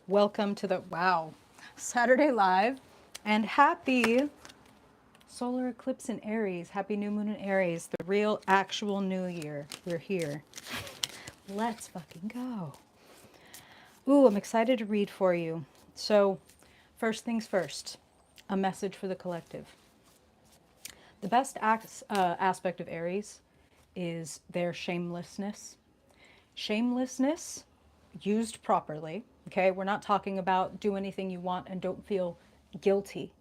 Welcome to the, wow, Saturday Live, and happy solar eclipse in Aries. Happy new moon in Aries, the real actual new year. We're here. Let's fucking go. Ooh, I'm excited to read for you. So, first things first, a message for the collective. The best aspect of Aries is their shamelessness. Shamelessness used properly, okay? We're not talking about do anything you want and don't feel guilty.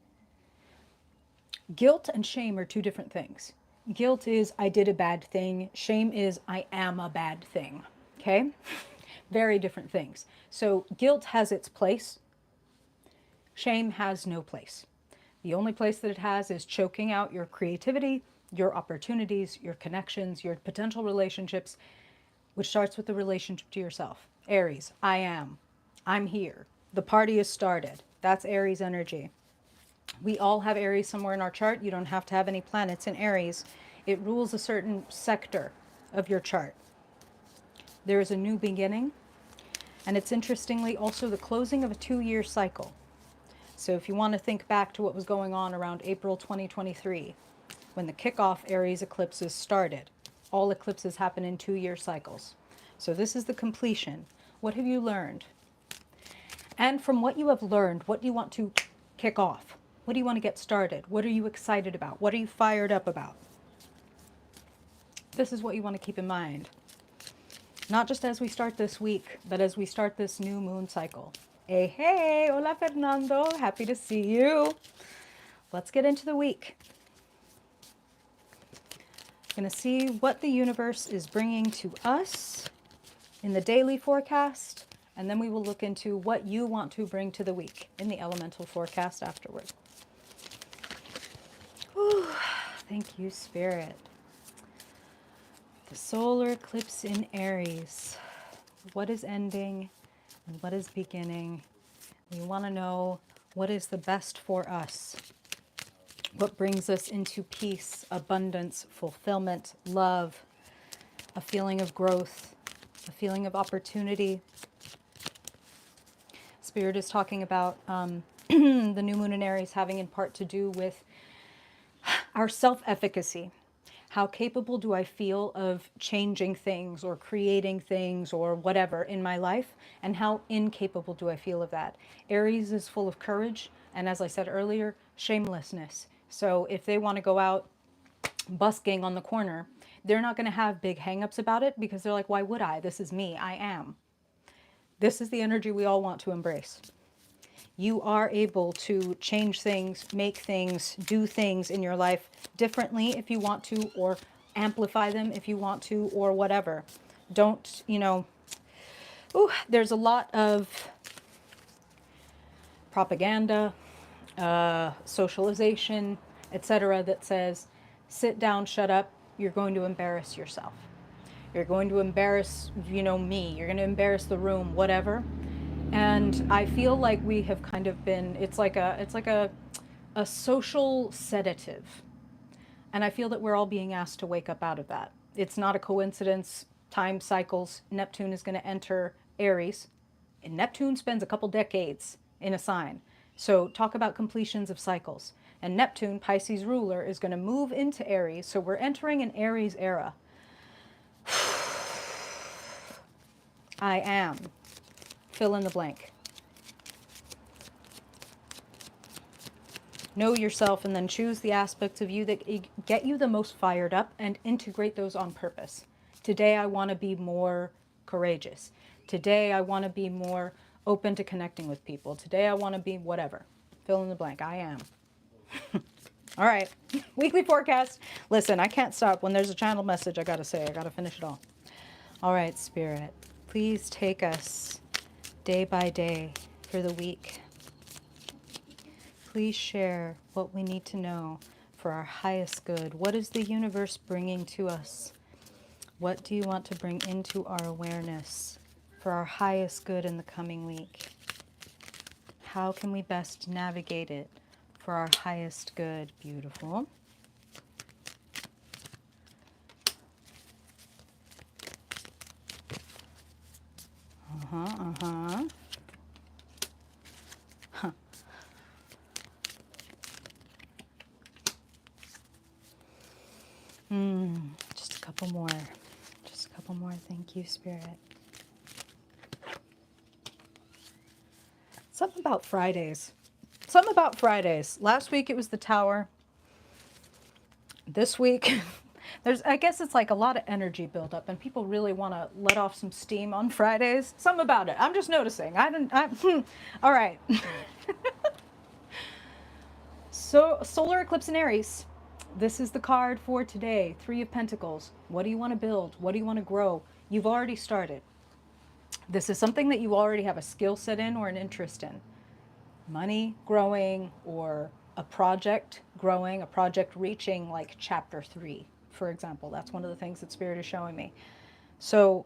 Guilt and shame are two different things. Guilt is I did a bad thing. Shame is I am a bad thing, okay? Very different things. So guilt has its place. Shame has no place. The only place that it has is choking out your creativity, your opportunities, your connections, your potential relationships, which starts with the relationship to yourself. Aries, I am. I'm here. The party is started. That's Aries energy. We all have Aries somewhere in our chart. You don't have to have any planets in Aries. It rules a certain sector of your chart. There is a new beginning, and it's interestingly also the closing of a 2-year cycle. So if you want to think back to what was going on around April 2023, when the kickoff Aries eclipses started, all eclipses happen in 2-year cycles. So this is the completion. What have you learned? And from what you have learned, what do you want to kick off? What do you want to get started? What are you excited about? What are you fired up about? This is what you want to keep in mind. Not just as we start this week, but as we start this new moon cycle. Hey, hey, hola Fernando, happy to see you. Let's get into the week. Going to see what the universe is bringing to us in the daily forecast, and then we will look into what you want to bring to the week in the elemental forecast afterward. Whew, thank you, Spirit. The solar eclipse in Aries. What is ending and what is beginning? We want to know what is the best for us. What brings us into peace, abundance, fulfillment, love, a feeling of growth, a feeling of opportunity. Spirit is talking about the new moon in Aries having in part to do with our self-efficacy. How capable do I feel of changing things or creating things or whatever in my life? And how incapable do I feel of that? Aries is full of courage. And as I said earlier, shamelessness. So if they want to go out busking on the corner, they're not going to have big hangups about it because they're like, why would I? This is me. I am. This is the energy we all want to embrace. You are able to change things, make things, do things in your life differently if you want to, or amplify them if you want to, or whatever. Don't, there's a lot of propaganda, socialization, etc. that says, sit down, shut up, you're going to embarrass yourself. You're going to embarrass, me. You're going to embarrass the room, whatever. And I feel like we have kind of been, it's like a social sedative. And I feel that we're all being asked to wake up out of that. It's not a coincidence. Time cycles. Neptune is going to enter Aries. And Neptune spends a couple decades in a sign. So talk about completions of cycles. And Neptune, Pisces ruler, is going to move into Aries. So we're entering an Aries era. I am. Fill in the blank. Know yourself and then choose the aspects of you that get you the most fired up and integrate those on purpose. Today I want to be more courageous. Today I want to be more open to connecting with people. Today I want to be whatever. Fill in the blank. I am. All right. Weekly forecast. Listen, I can't stop. When there's a channel message, I got to say, I got to finish it all. All right, Spirit. Please take us day by day for the week. Please share what we need to know for our highest good. What is the universe bringing to us? What do you want to bring into our awareness for our highest good in the coming week? How can we best navigate it for our highest good? Beautiful. Just a couple more. Just a couple more. Thank you, Spirit. Something about Fridays. Something about Fridays. Last week it was the Tower. This week, I guess it's like a lot of energy buildup, and people really want to let off some steam on Fridays. Something about it. I'm just noticing. All right. So, solar eclipse in Aries. This is the card for today. Three of Pentacles. What do you want to build? What do you want to grow? You've already started. This is something that you already have a skill set in or an interest in. Money growing, or a project growing, a project reaching like chapter 3, for example. That's one of the things that Spirit is showing me. So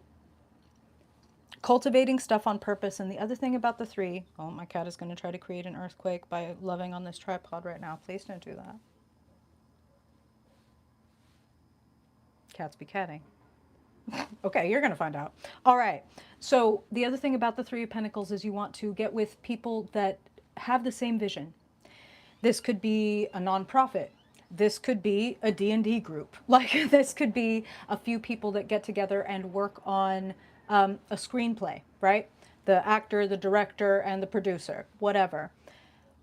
cultivating stuff on purpose. And the other thing about the 3, oh, my cat is going to try to create an earthquake by loving on this tripod right now. Please don't do that. Cats be catting. Okay, you're going to find out. All right. So the other thing about the 3 of Pentacles is you want to get with people that have the same vision. This could be a nonprofit. This could be a D&D group. Like, this could be a few people that get together and work on a screenplay, right? The actor, the director, and the producer, whatever.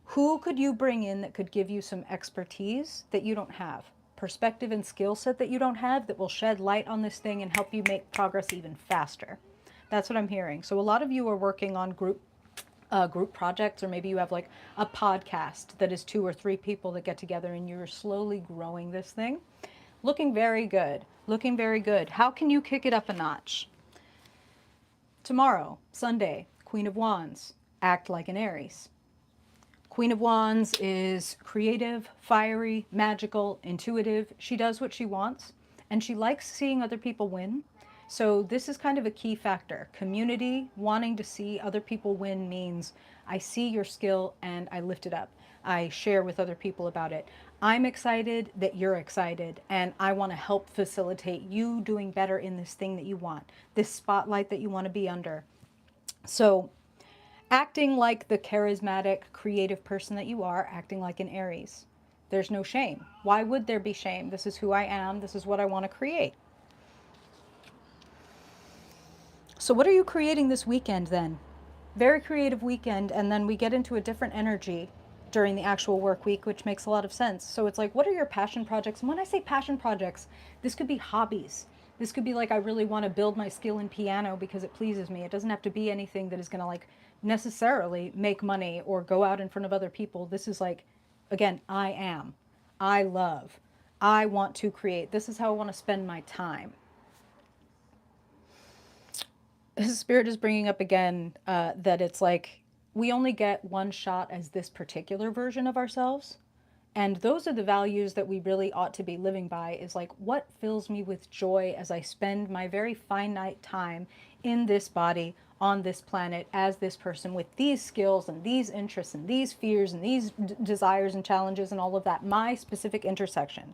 Who could you bring in that could give you some expertise that you don't have? Perspective and skill set that you don't have, that will shed light on this thing and help you make progress even faster. That's what I'm hearing. So a lot of you are working on group projects, or maybe you have like a podcast that is 2 or 3 people that get together and you're slowly growing this thing. Looking very good. Looking very good. How can you kick it up a notch? Tomorrow, Sunday, Queen of Wands. Act like an Aries. Queen of Wands is creative, fiery, magical, intuitive. She does what she wants, and she likes seeing other people win. So this is kind of a key factor. Community, wanting to see other people win, means I see your skill and I lift it up. I share with other people about it. I'm excited that you're excited, and I want to help facilitate you doing better in this thing that you want, this spotlight that you want to be under. So acting like the charismatic, creative person that you are, acting like an Aries. There's no shame. Why would there be shame? This is who I am. This is what I want to create. So what are you creating this weekend then? Very creative weekend, and then we get into a different energy during the actual work week, which makes a lot of sense. So it's like, what are your passion projects? And when I say passion projects, this could be hobbies. This could be like, I really want to build my skill in piano because it pleases me. It doesn't have to be anything that is going to like necessarily make money or go out in front of other people. This is like, again, I love, I want to create. This is how I want to spend my time. His Spirit is bringing up again that it's like we only get one shot as this particular version of ourselves. And those are the values that we really ought to be living by, is like, what fills me with joy as I spend my very finite time in this body, on this planet, as this person with these skills and these interests and these fears and these desires and challenges and all of that, my specific intersection.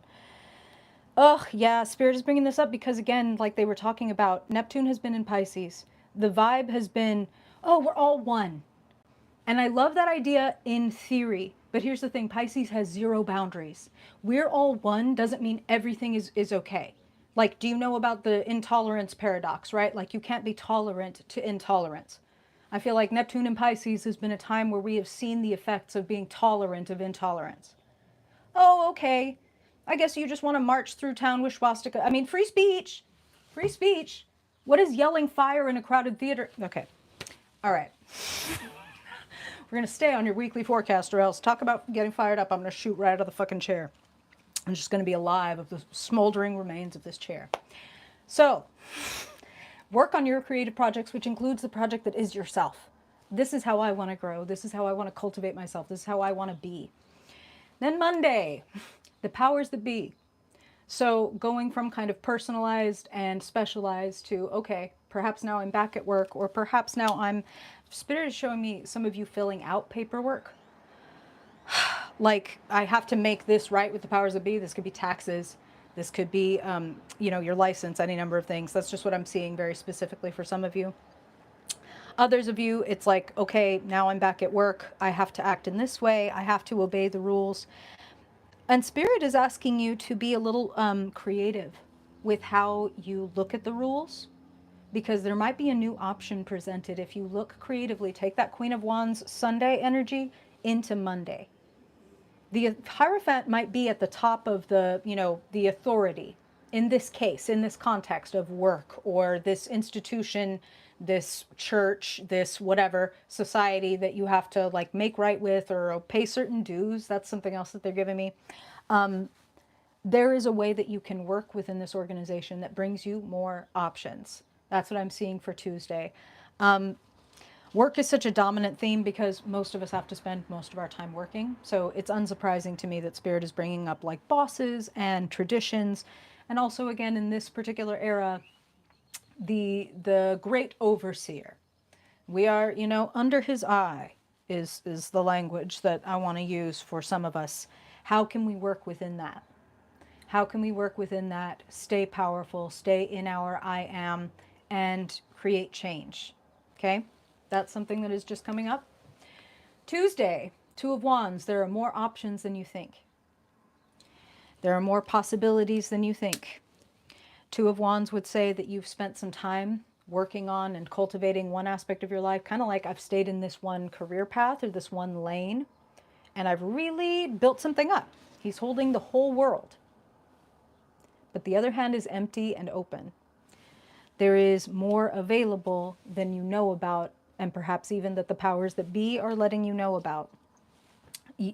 Oh, yeah, Spirit is bringing this up because, again, like they were talking about, Neptune has been in Pisces. The vibe has been, oh, we're all one. And I love that idea in theory. But here's the thing, Pisces has 0 boundaries. We're all one doesn't mean everything is okay. Like, do you know about the intolerance paradox, right? Like, you can't be tolerant to intolerance. I feel like Neptune in Pisces has been a time where we have seen the effects of being tolerant of intolerance. Oh, okay. I guess you just want to march through town with swastika. I mean, free speech. Free speech. What is yelling fire in a crowded theater? Okay. All right. We're going to stay on your weekly forecast, or else talk about getting fired up. I'm going to shoot right out of the fucking chair. I'm just going to be alive of the smoldering remains of this chair. So, work on your creative projects, which includes the project that is yourself. This is how I want to grow. This is how I want to cultivate myself. This is how I want to be. Then Monday, the powers that be. So going from kind of personalized and specialized to, okay, perhaps now I'm back at work, or perhaps now Spirit is showing me some of you filling out paperwork. Like, I have to make this right with the powers that be. This could be taxes. This could be, your license, any number of things. That's just what I'm seeing very specifically for some of you. Others of you, it's like, okay, now I'm back at work. I have to act in this way. I have to obey the rules. And Spirit is asking you to be a little creative with how you look at the rules, because there might be a new option presented if you look creatively. Take that Queen of Wands Sunday energy into Monday. The Hierophant might be at the top of the, the authority in this case, in this context of work or this institution, this church, this whatever society that you have to like make right with or pay certain dues. That's something else that they're giving me. There is a way that you can work within this organization that brings you more options. That's what I'm seeing for Tuesday. Work is such a dominant theme because most of us have to spend most of our time working. So it's unsurprising to me that Spirit is bringing up like bosses and traditions. And also, again, in this particular era, the great overseer. We are, under his eye is the language that I want to use for some of us. How can we work within that? How can we work within that, stay powerful, stay in our I am, and create change? Okay? That's something that is just coming up. Tuesday, Two of Wands. There are more options than you think. There are more possibilities than you think. Two of Wands would say that you've spent some time working on and cultivating one aspect of your life, kind of like I've stayed in this one career path or this one lane, and I've really built something up. He's holding the whole world. But the other hand is empty and open. There is more available than you know about, and perhaps even that the powers that be are letting you know about.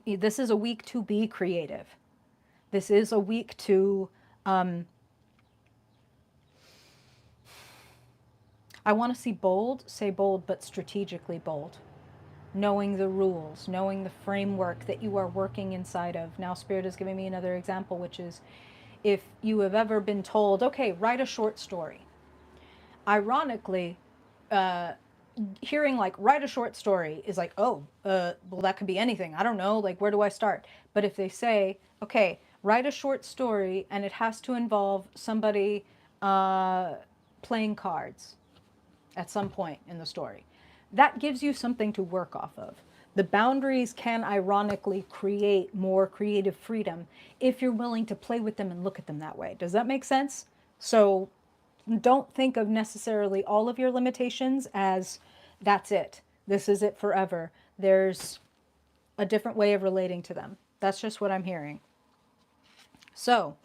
This is a week to be creative. This is a week to, I want to see bold, say bold, but strategically bold. Knowing the rules, knowing the framework that you are working inside of. Now Spirit is giving me another example, which is if you have ever been told, okay, write a short story. Ironically, hearing like write a short story is like, oh, well, that could be anything. I don't know, like, where do I start? But if they say, okay, write a short story and it has to involve somebody playing cards at some point in the story, that gives you something to work off of. The boundaries can ironically create more creative freedom if you're willing to play with them and look at them that way. Does that make sense? So don't think of necessarily all of your limitations as that's it. This is it forever. There's a different way of relating to them. That's just what I'm hearing. So,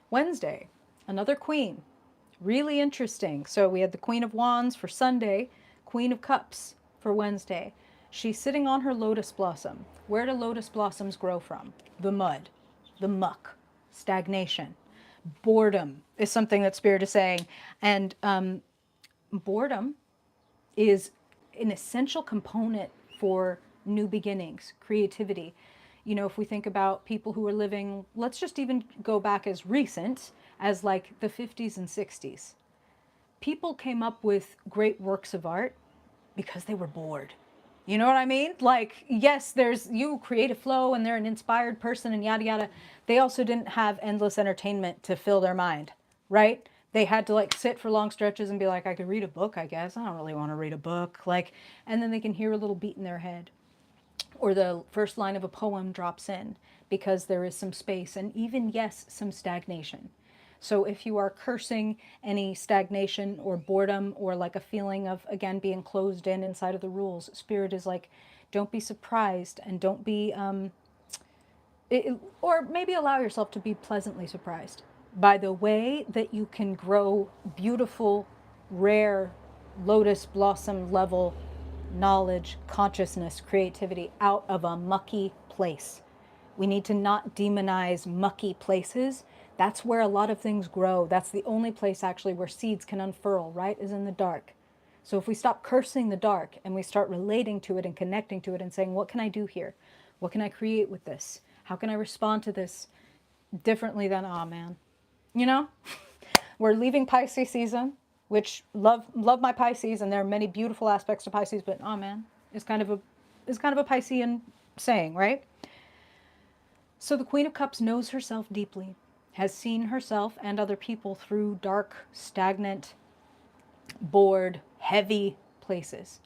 Wednesday, another queen. Really interesting. So we had the Queen of Wands for Sunday, Queen of Cups for Wednesday. She's sitting on her lotus blossom. Where do lotus blossoms grow from? The mud, the muck, stagnation. Boredom is something that Spirit is saying. And boredom is an essential component for new beginnings, creativity. If we think about people who are living, let's just even go back as recent as like the 50s and 60s. People came up with great works of art because they were bored. You know what I mean? Like, yes, you create a flow and they're an inspired person and yada yada. They also didn't have endless entertainment to fill their mind, right? They had to like sit for long stretches and be like, I could read a book, I guess. I don't really want to read a book. Like, and then they can hear a little beat in their head. Or the first line of a poem drops in because there is some space and even, yes, some stagnation. So if you are cursing any stagnation or boredom or like a feeling of, again, being closed in inside of the rules, Spirit is like, don't be surprised and don't be, or maybe allow yourself to be pleasantly surprised by the way that you can grow beautiful, rare, lotus blossom level knowledge, consciousness, creativity out of a mucky place. We need to not demonize mucky places. That's where a lot of things grow. That's the only place actually where seeds can unfurl, right? Is in the dark. So if we stop cursing the dark and we start relating to it and connecting to it and saying, what can I do here? What can I create with this? How can I respond to this differently than, oh man, we're leaving Pisces season, which love my Pisces, and there are many beautiful aspects to Pisces, but oh man, it's kind of a Piscean saying, right? So the Queen of Cups knows herself deeply, has seen herself and other people through dark, stagnant, bored, heavy places.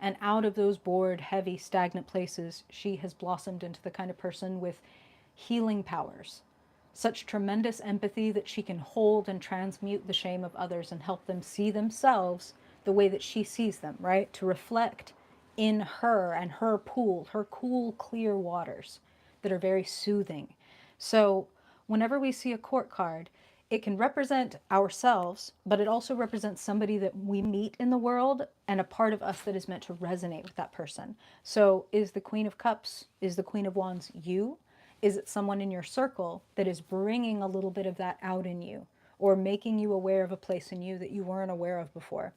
And out of those bored, heavy, stagnant places, she has blossomed into the kind of person with healing powers, such tremendous empathy that she can hold and transmute the shame of others and help them see themselves the way that she sees them, right? To reflect in her and her pool, her cool, clear waters that are very soothing. So whenever we see a court card, it can represent ourselves, but it also represents somebody that we meet in the world and a part of us that is meant to resonate with that person. So is the Queen of Cups, is the Queen of Wands you? Is it someone in your circle that is bringing a little bit of that out in you or making you aware of a place in you that you weren't aware of before?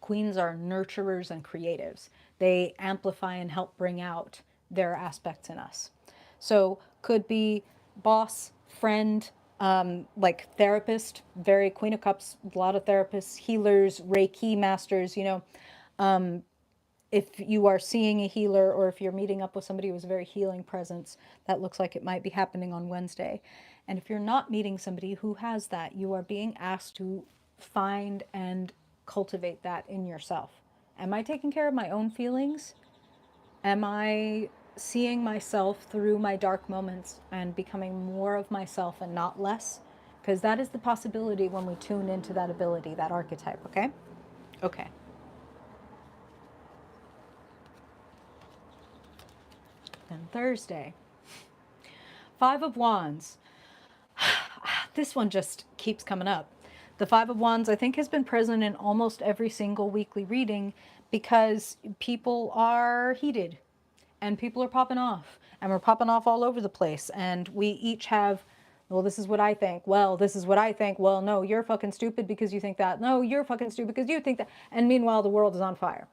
Queens are nurturers and creatives. They amplify and help bring out their aspects in us. So could be boss, friend, like therapist, very Queen of Cups, a lot of therapists, healers, Reiki masters, you know, if you are seeing a healer or if you're meeting up with somebody who has a very healing presence, that looks like it might be happening on Wednesday. And if you're not meeting somebody who has that, you are being asked to find and cultivate that in yourself. Am I taking care of my own feelings? Am I seeing myself through my dark moments and becoming more of myself and not less? Because that is the possibility when we tune into that ability, that archetype, okay? Okay. Then Thursday, Five of Wands. This one just keeps coming up. The Five of Wands, I think, has been present in almost every single weekly reading because people are heated and people are popping off and we're popping off all over the place. And we each have, well, this is what I think. Well, this is what I think. Well, no, you're fucking stupid because you think that. No, you're fucking stupid because you think that. And meanwhile, the world is on fire.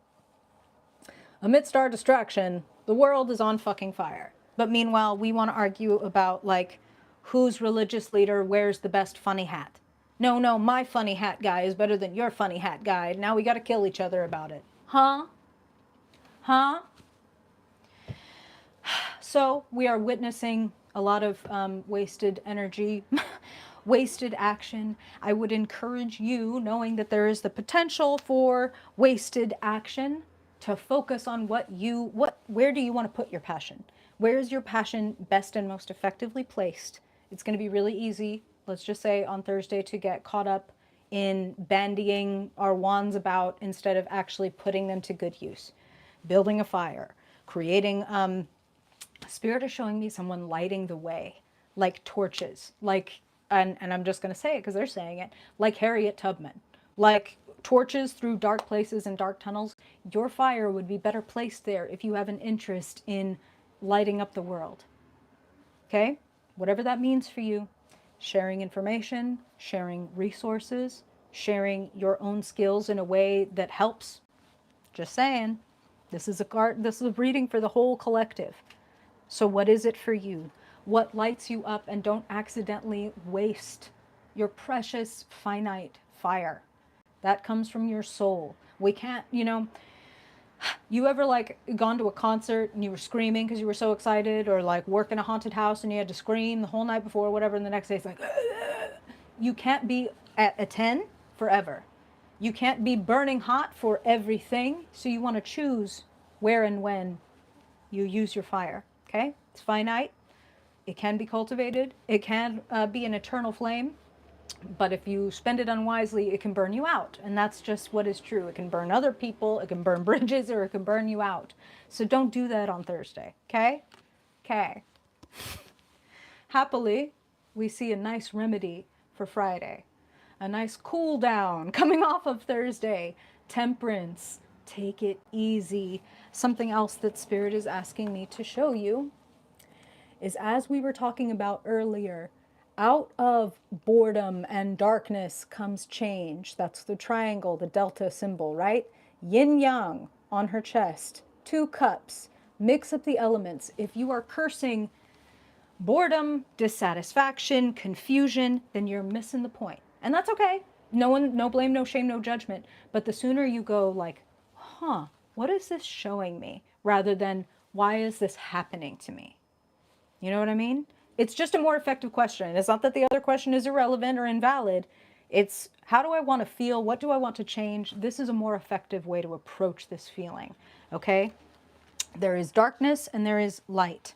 Amidst our distraction, the world is on fucking fire. But meanwhile, we want to argue about, like, whose religious leader wears the best funny hat. No, no, my funny hat guy is better than your funny hat guy. Now we got to kill each other about it. Huh? Huh? So we are witnessing a lot of wasted energy, wasted action. I would encourage you, knowing that there is the potential for wasted action, to focus on where do you want to put your passion? Where is your passion best and most effectively placed? It's going to be really easy, let's just say on Thursday, to get caught up in bandying our wands about instead of actually putting them to good use. Building a fire, creating, Spirit is showing me someone lighting the way, like torches, like, and I'm just going to say it because they're saying it, like Harriet Tubman, like torches through dark places and dark tunnels. Your fire would be better placed there if you have an interest in lighting up the world. Okay? Whatever that means for you, sharing information, sharing resources, sharing your own skills in a way that helps. Just saying. This is a reading for the whole collective. So what is it for you? What lights you up? And don't accidentally waste your precious finite fire. That comes from your soul. We can't, you ever like gone to a concert and you were screaming because you were so excited, or like work in a haunted house and you had to scream the whole night before or whatever, and the next day it's like, you can't be at a 10 forever. You can't be burning hot for everything. So you want to choose where and when you use your fire. Okay? It's finite. It can be cultivated. It can be an eternal flame. But if you spend it unwisely, it can burn you out. And that's just what is true. It can burn other people, it can burn bridges, or it can burn you out. So don't do that on Thursday. Okay? Okay. Happily, we see a nice remedy for Friday. A nice cool down coming off of Thursday. Temperance. Take it easy. Something else that Spirit is asking me to show you is, as we were talking about earlier, out of boredom and darkness comes change. That's the triangle, the delta symbol, right? Yin yang on her chest. 2 cups. Mix up the elements. If you are cursing boredom, dissatisfaction, confusion, then you're missing the point. And that's okay. No blame, no shame, no judgment. But the sooner you go like, huh, what is this showing me? Rather than, why is this happening to me? You know what I mean? It's just a more effective question. It's not that the other question is irrelevant or invalid. It's, how do I want to feel? What do I want to change? This is a more effective way to approach this feeling. Okay? There is darkness and there is light.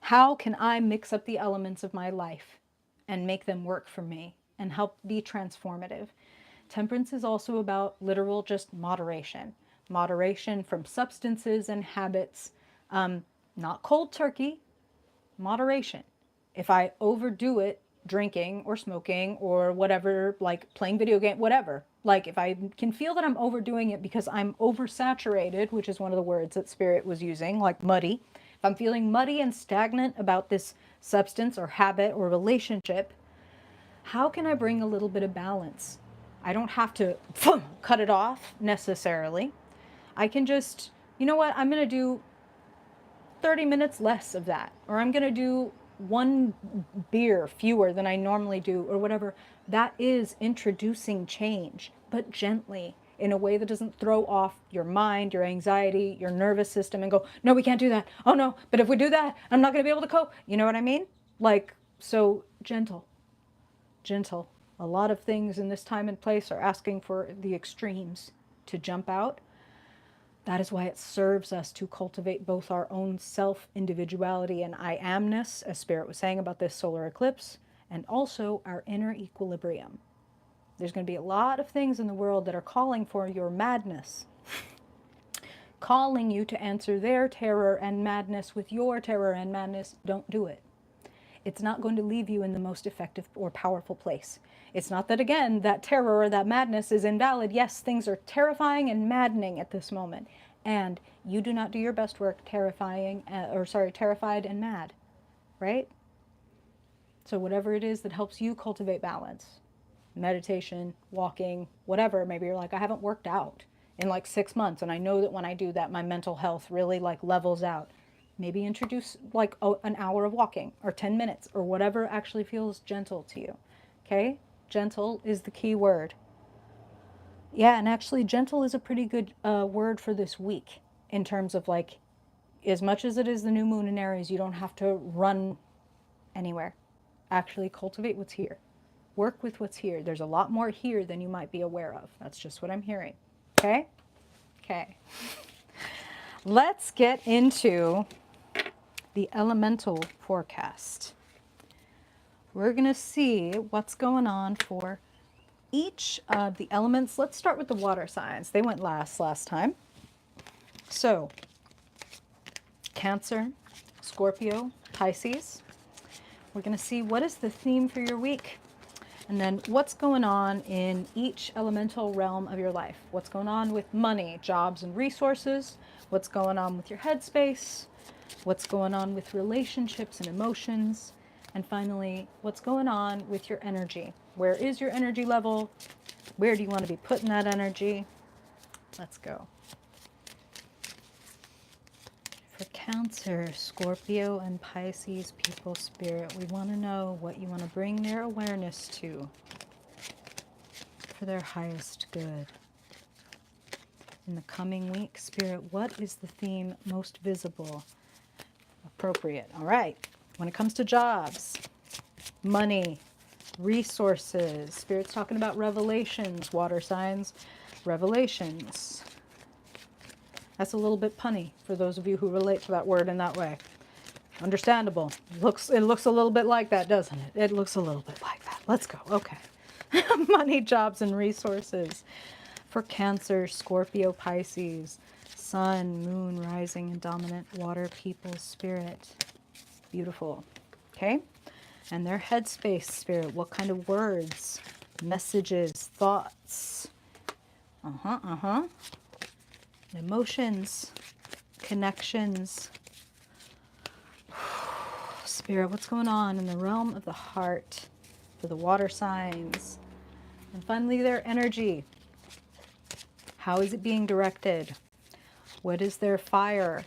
How can I mix up the elements of my life and make them work for me and help be transformative? Temperance is also about literal just moderation. Moderation from substances and habits, not cold turkey, moderation. If I overdo it, drinking or smoking or whatever, like playing video game, whatever, like if I can feel that I'm overdoing it because I'm oversaturated, which is one of the words that Spirit was using, like muddy. If I'm feeling muddy and stagnant about this substance or habit or relationship, how can I bring a little bit of balance? I don't have to cut it off necessarily. I can just, you know what, I'm going to do 30 minutes less of that, or I'm going to do one beer fewer than I normally do, or whatever. That is introducing change, but gently, in a way that doesn't throw off your mind, your anxiety, your nervous system, and go, no, we can't do that. Oh no, but if we do that, I'm not going to be able to cope. You know what I mean? Like, so gentle, gentle. A lot of things in this time and place are asking for the extremes to jump out. That is why it serves us to cultivate both our own self-individuality and I amness, as Spirit was saying about this solar eclipse, and also our inner equilibrium. There's going to be a lot of things in the world that are calling for your madness, calling you to answer their terror and madness with your terror and madness. Don't do it. It's not going to leave you in the most effective or powerful place. It's not that, again, that terror or that madness is invalid. Yes, things are terrifying and maddening at this moment. And you do not do your best work terrified and mad, right? So whatever it is that helps you cultivate balance, meditation, walking, whatever, maybe you're like, I haven't worked out in like 6 months. And I know that when I do that, my mental health really like levels out. Maybe introduce like an hour of walking or 10 minutes or whatever actually feels gentle to you. Okay? Gentle is the key word. Yeah, and actually gentle is a pretty good word for this week in terms of like, as much as it is the new moon in Aries, you don't have to run anywhere. Actually cultivate what's here. Work with what's here. There's a lot more here than you might be aware of. That's just what I'm hearing. Okay? Okay. Let's get into the elemental forecast. We're going to see what's going on for each of the elements. Let's start with the water signs. They went last time. So, Cancer, Scorpio, Pisces. We're going to see what is the theme for your week. And then what's going on in each elemental realm of your life. What's going on with money, jobs, and resources. What's going on with your headspace. What's going on with relationships and emotions. And finally, what's going on with your energy. Where is your energy level? Where do you want to be putting that energy? Let's go. For Cancer, Scorpio, and Pisces people, Spirit, we want to know what you want to bring their awareness to for their highest good. In the coming week, Spirit, what is the theme most visible? Appropriate. All right. When it comes to jobs, money, resources, Spirit's talking about revelations, water signs, revelations. That's a little bit punny for those of you who relate to that word in that way. Understandable. It looks a little bit like that, doesn't it? It looks a little bit like that. Let's go. Okay. Money, jobs, and resources. For Cancer, Scorpio, Pisces, Sun, Moon, Rising, and Dominant Water people, Spirit. Beautiful. Okay? And their headspace, Spirit. What kind of words, messages, thoughts? Emotions, connections. Spirit, what's going on in the realm of the heart for the water signs? And finally, their energy. How is it being directed? What is their fire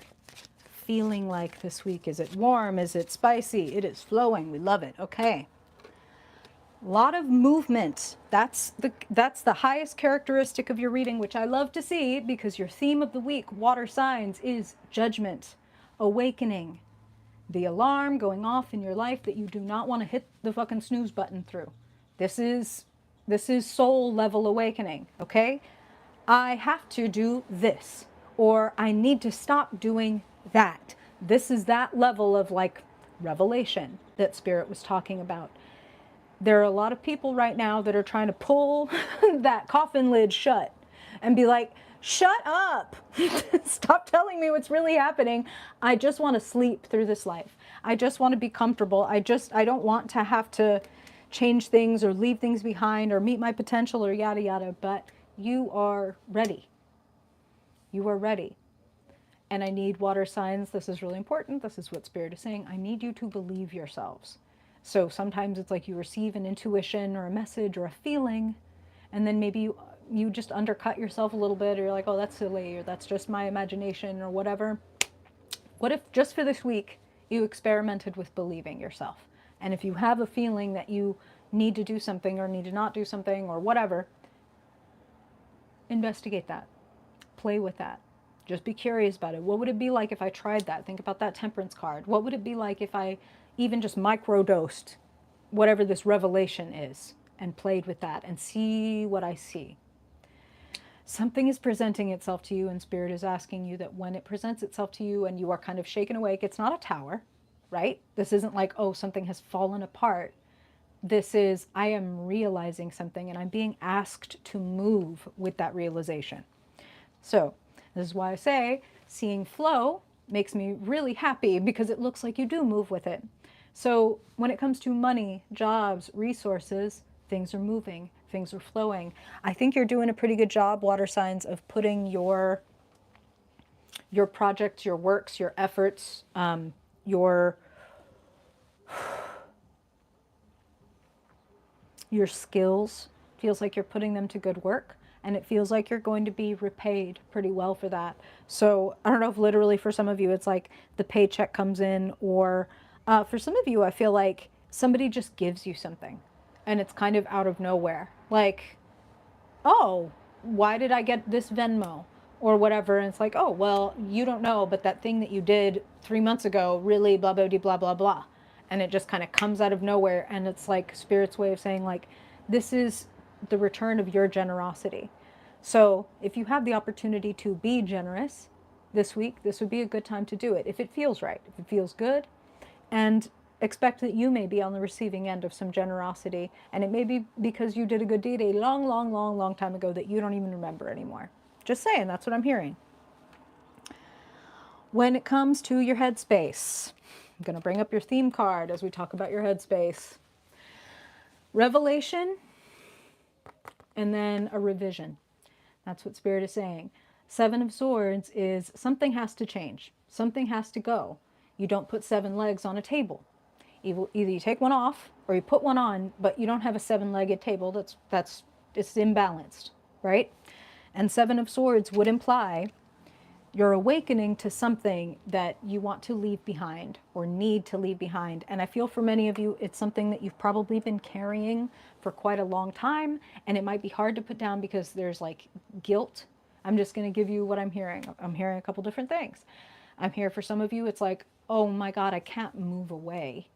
feeling like this week? Is it warm? Is it spicy? It is flowing. We love it. Okay. A lot of movement. That's the highest characteristic of your reading, which I love to see because your theme of the week, water signs, is judgment, awakening, the alarm going off in your life that you do not want to hit the fucking snooze button through. This is soul level awakening, okay? I have to do this, or I need to stop doing that. This is that level of like revelation that Spirit was talking about. There are a lot of people right now that are trying to pull that coffin lid shut and be like, shut up. Stop telling me what's really happening. I just want to sleep through this life. I just want to be comfortable. I don't want to have to change things or leave things behind or meet my potential or yada yada. But you are ready. You are ready. And I need water signs. This is really important. This is what Spirit is saying. I need you to believe yourselves. So sometimes it's like you receive an intuition or a message or a feeling, and then maybe you just undercut yourself a little bit, or you're like, oh, that's silly, or that's just my imagination, or whatever. What if just for this week you experimented with believing yourself? And if you have a feeling that you need to do something or need to not do something or whatever, investigate that. Play with that. Just be curious about it. What would it be like if I tried that? Think about that temperance card. What would it be like if I even just microdosed whatever this revelation is and played with that and see what I see? Something is presenting itself to you, and Spirit is asking you that when it presents itself to you and you are kind of shaken awake, it's not a tower, right? This isn't like, oh, something has fallen apart. This is, I am realizing something and I'm being asked to move with that realization. So this is why I say seeing flow makes me really happy, because it looks like you do move with it. So when it comes to money, jobs, resources, things are moving, things are flowing. I think you're doing a pretty good job, water signs, of putting your projects, your works, your efforts, your skills. Feels like you're putting them to good work. And it feels like you're going to be repaid pretty well for that. So I don't know if literally for some of you it's like the paycheck comes in, or for some of you I feel like somebody just gives you something and it's kind of out of nowhere. Like, oh, why did I get this Venmo or whatever? And it's like, oh, well, you don't know, but that thing that you did 3 months ago really blah, blah, blah, blah, blah. And it just kind of comes out of nowhere. And it's like Spirit's way of saying, like, this is the return of your generosity. So if you have the opportunity to be generous this week, this would be a good time to do it if it feels right, if it feels good. And expect that you may be on the receiving end of some generosity. And it may be because you did a good deed a long, long, long, long time ago that you don't even remember anymore. Just saying, that's what I'm hearing. When it comes to your headspace, I'm going to bring up your theme card as we talk about your headspace. Revelation, and then a revision. That's what Spirit is saying. Seven of Swords is something has to change. Something has to go. You don't put 7 legs on a table. Either you take one off or you put one on, but you don't have a 7-legged table. It's imbalanced, right? And 7 of Swords would imply you're awakening to something that you want to leave behind or need to leave behind. And I feel for many of you, it's something that you've probably been carrying for quite a long time, and it might be hard to put down because there's like guilt. I'm just going to give you what I'm hearing. I'm hearing a couple different things. I'm here for some of you, it's like, oh my God, I can't move away.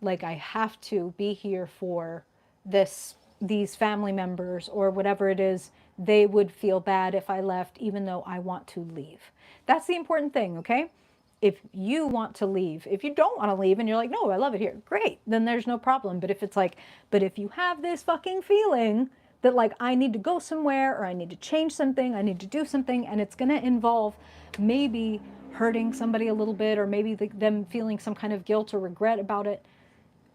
Like I have to be here for these family members or whatever it is. They would feel bad if I left, even though I want to leave. That's the important thing, okay? If you want to leave, if you don't want to leave and you're like, no, I love it here, great, then there's no problem. But if it's like, but if you have this fucking feeling that like I need to go somewhere or I need to change something, I need to do something, and it's going to involve maybe hurting somebody a little bit or maybe them feeling some kind of guilt or regret about it,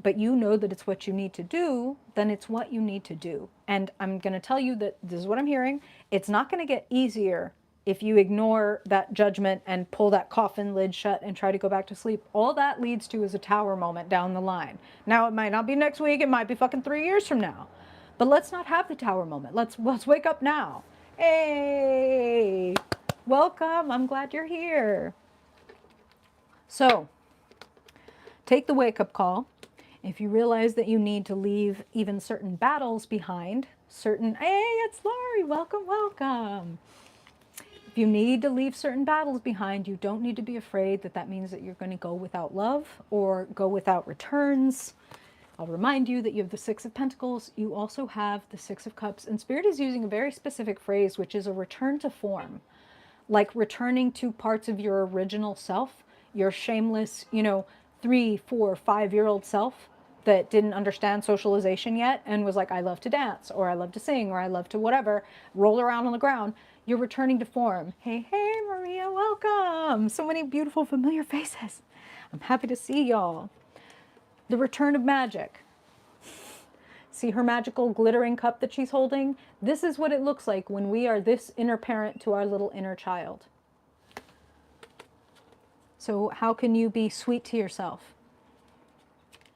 but you know that it's what you need to do, then it's what you need to do. And I'm going to tell you that this is what I'm hearing. It's not going to get easier if you ignore that judgment and pull that coffin lid shut and try to go back to sleep. All that leads to is a tower moment down the line. Now, it might not be next week. It might be fucking 3 years from now. But let's not have the tower moment. Let's wake up now. Hey, welcome. I'm glad you're here. So, take the wake-up call. If you realize that you need to leave even certain battles behind, hey, it's Lori, welcome, welcome. If you need to leave certain battles behind, you don't need to be afraid that means that you're going to go without love or go without returns. I'll remind you that you have the 6 of Pentacles. You also have the 6 of Cups. And Spirit is using a very specific phrase, which is a return to form. Like returning to parts of your original self, your shameless, 3, 4, 5-year-old self that didn't understand socialization yet and was like, I love to dance, or I love to sing, or I love to whatever, roll around on the ground, you're returning to form. Hey, hey, Maria, welcome. So many beautiful, familiar faces. I'm happy to see y'all. The return of magic. See her magical glittering cup that she's holding? This is what it looks like when we are this inner parent to our little inner child. So how can you be sweet to yourself?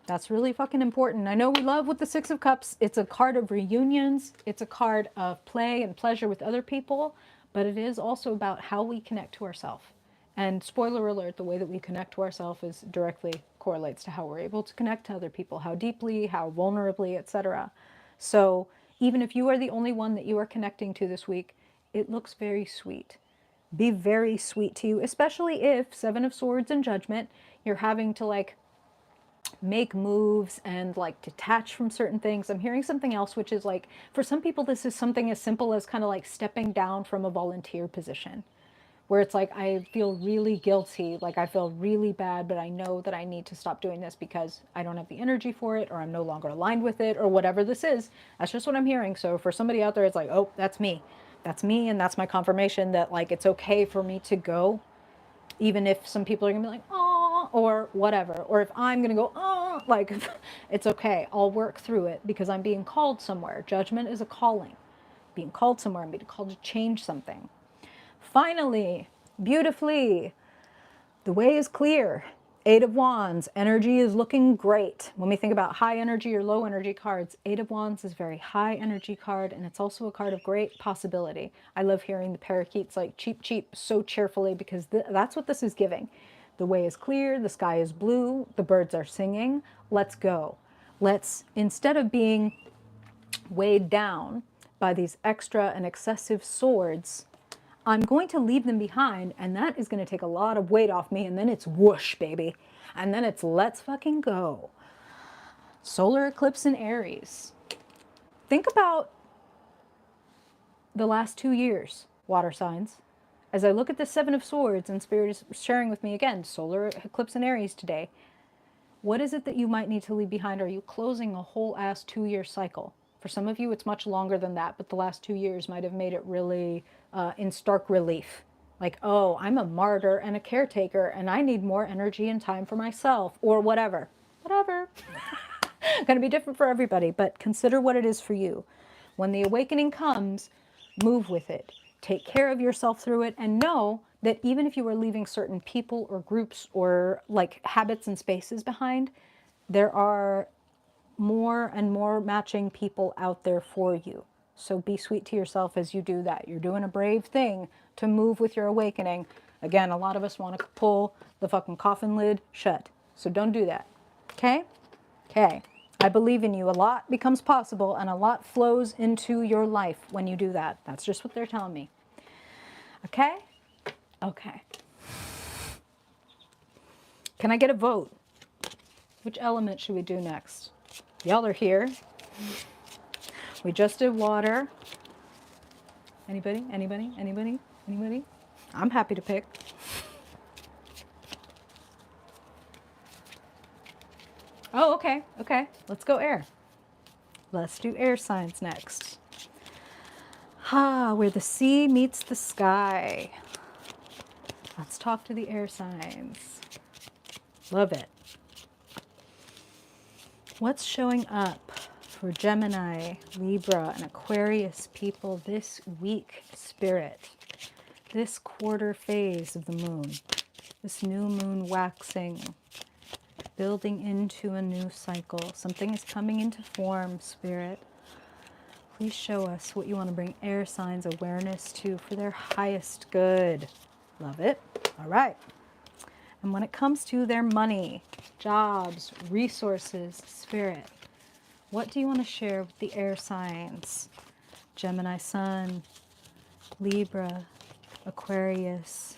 That's really fucking important. I know we love with the Six of Cups. It's a card of reunions. It's a card of play and pleasure with other people. But it is also about how we connect to ourselves. And spoiler alert, the way that we connect to ourselves is directly correlates to how we're able to connect to other people. How deeply, how vulnerably, etc. So even if you are the only one that you are connecting to this week, it looks very sweet. Be very sweet to you, especially if Seven of Swords and Judgment, you're having to like make moves and like detach from certain things. I'm hearing something else, which is like, for some people, this is something as simple as kind of like stepping down from a volunteer position where it's like, I feel really guilty, like I feel really bad, but I know that I need to stop doing this because I don't have the energy for it, or I'm no longer aligned with it, or whatever this is. That's just what I'm hearing. So for somebody out there, it's like, oh, that's me. That's me, and that's my confirmation that like it's okay for me to go, even if some people are gonna be like, oh, or whatever, or if I'm gonna go, oh, like it's okay. I'll work through it because I'm being called somewhere. Judgment is a calling, being called somewhere. I'm being called to change something. Finally, beautifully, the way is clear. Eight of Wands, energy is looking great. When we think about high energy or low energy cards, Eight of Wands is a very high energy card, and it's also a card of great possibility. I love hearing the parakeets like cheep cheep so cheerfully because that's what this is giving. The way is clear, the sky is blue, the birds are singing. Let's go. Let's, instead of being weighed down by these extra and excessive swords, I'm going to leave them behind, and that is going to take a lot of weight off me, and then it's whoosh, baby. And then it's let's fucking go. Solar eclipse in Aries. Think about the last 2 years, water signs. As I look at the Seven of Swords, and Spirit is sharing with me again, solar eclipse in Aries today, what is it that you might need to leave behind? Are you closing a whole ass 2-year cycle? For some of you, it's much longer than that, but the last 2 years might have made it really in stark relief. Like, oh, I'm a martyr and a caretaker, and I need more energy and time for myself, or whatever. Whatever. Going to be different for everybody, but consider what it is for you. When the awakening comes, move with it. Take care of yourself through it, and know that even if you are leaving certain people or groups or like habits and spaces behind, there are more and more matching people out there for you. So be sweet to yourself as you do that. You're doing a brave thing to move with your awakening. Again, a lot of us want to pull the fucking coffin lid shut. So don't do that. Okay? Okay. I believe in you. A lot becomes possible and a lot flows into your life when you do that. That's just what they're telling me. Okay? Okay. Can I get a vote? Which element should we do next? Y'all are here. We just did water. Anybody? Anybody? Anybody? Anybody? I'm happy to pick. Oh, okay. Okay. Let's go air. Let's do air signs next. Where the sea meets the sky. Let's talk to the air signs. Love it. What's showing up for Gemini, Libra, and Aquarius people this week, Spirit? This quarter phase of the moon, this new moon waxing, building into a new cycle. Something is coming into form, Spirit. Please show us what you want to bring air signs awareness to for their highest good. Love it. All right. And when it comes to their money, jobs, resources, Spirit, what do you want to share with the air signs? Gemini Sun, Libra, Aquarius,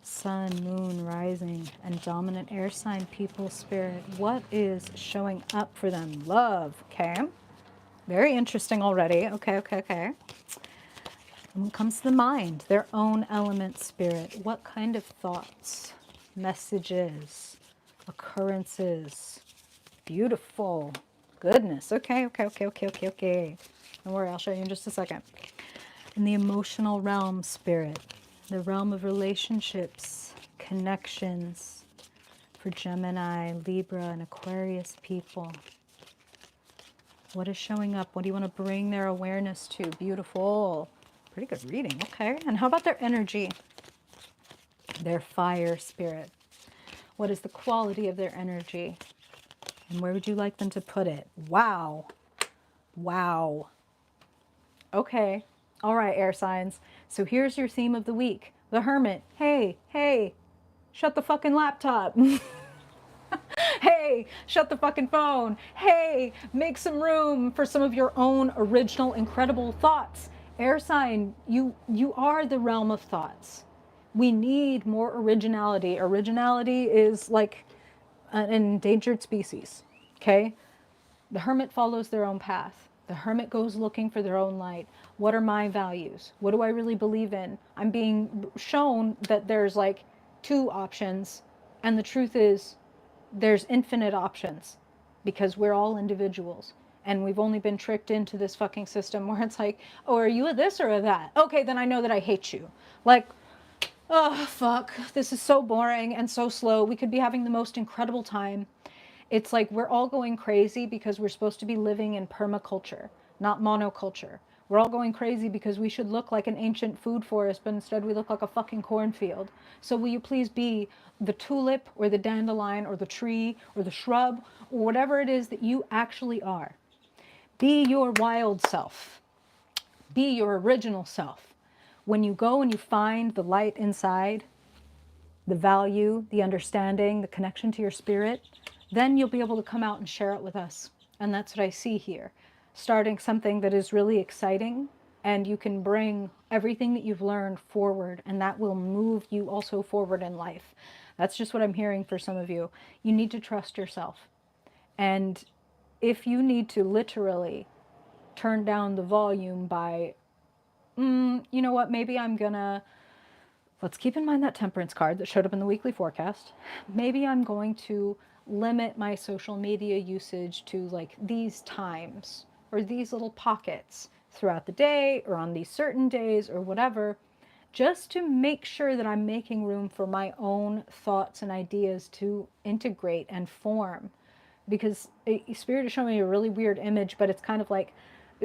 Sun, Moon, Rising, and dominant air sign people, Spirit. What is showing up for them? Love, okay? Very interesting already. Okay, okay, okay. And when it comes to the mind, their own element, Spirit, what kind of thoughts, messages, Occurrences. Beautiful. Goodness. Okay, okay, okay, okay, okay, okay. Don't worry, I'll show you in just a second. In the emotional realm, Spirit, the realm of relationships, connections for Gemini, Libra, and Aquarius people. What is showing up? What do you want to bring their awareness to? Beautiful. Pretty good reading. Okay. And how about their energy? Their fire, Spirit. What is the quality of their energy? And where would you like them to put it? Wow. Wow. Okay. All right, air signs. So here's your theme of the week. The Hermit. Hey, hey, shut the fucking laptop. Hey, shut the fucking phone. Hey, make some room for some of your own original, incredible thoughts. Air sign, you are the realm of thoughts. We need more originality. Originality is like an endangered species. Okay? The hermit follows their own path. The hermit goes looking for their own light. What are my values? What do I really believe in? I'm being shown that there's like two options, and the truth is there's infinite options because we're all individuals. And we've only been tricked into this fucking system where it's like, oh, are you a this or a that? Okay, then I know that I hate you. Like, oh, fuck. This is so boring and so slow. We could be having the most incredible time. It's like we're all going crazy because we're supposed to be living in permaculture, not monoculture. We're all going crazy because we should look like an ancient food forest, but instead we look like a fucking cornfield. So will you please be the tulip or the dandelion or the tree or the shrub or whatever it is that you actually are? Be your wild self. Be your original self. When you go and you find the light inside, the value, the understanding, the connection to your spirit, then you'll be able to come out and share it with us. And that's what I see here. Starting something that is really exciting, and you can bring everything that you've learned forward, and that will move you also forward in life. That's just what I'm hearing for some of you. You need to trust yourself. And if you need to literally turn down the volume by, you know what, maybe I'm gonna, let's keep in mind that temperance card that showed up in the weekly forecast. Maybe I'm going to limit my social media usage to like these times or these little pockets throughout the day or on these certain days or whatever, just to make sure that I'm making room for my own thoughts and ideas to integrate and form. Because Spirit is showing me a really weird image, but it's kind of like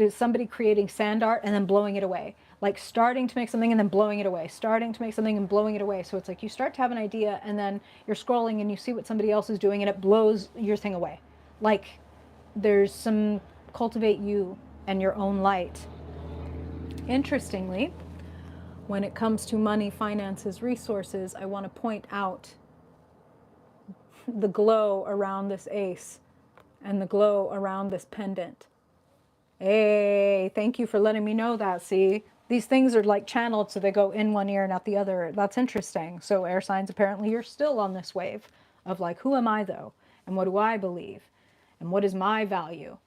somebody creating sand art and then blowing it away. Like starting to make something and then blowing it away. Starting to make something and blowing it away. So it's like you start to have an idea and then you're scrolling and you see what somebody else is doing and it blows your thing away. Like there's some cultivate you and your own light. Interestingly, when it comes to money, finances, resources, I want to point out the glow around this ace and the glow around this pendant. Hey, thank you for letting me know that. See, these things are like channeled so they go in one ear and out the other. That's interesting. So air signs, apparently you're still on this wave of like, who am I though? And what do I believe? And what is my value?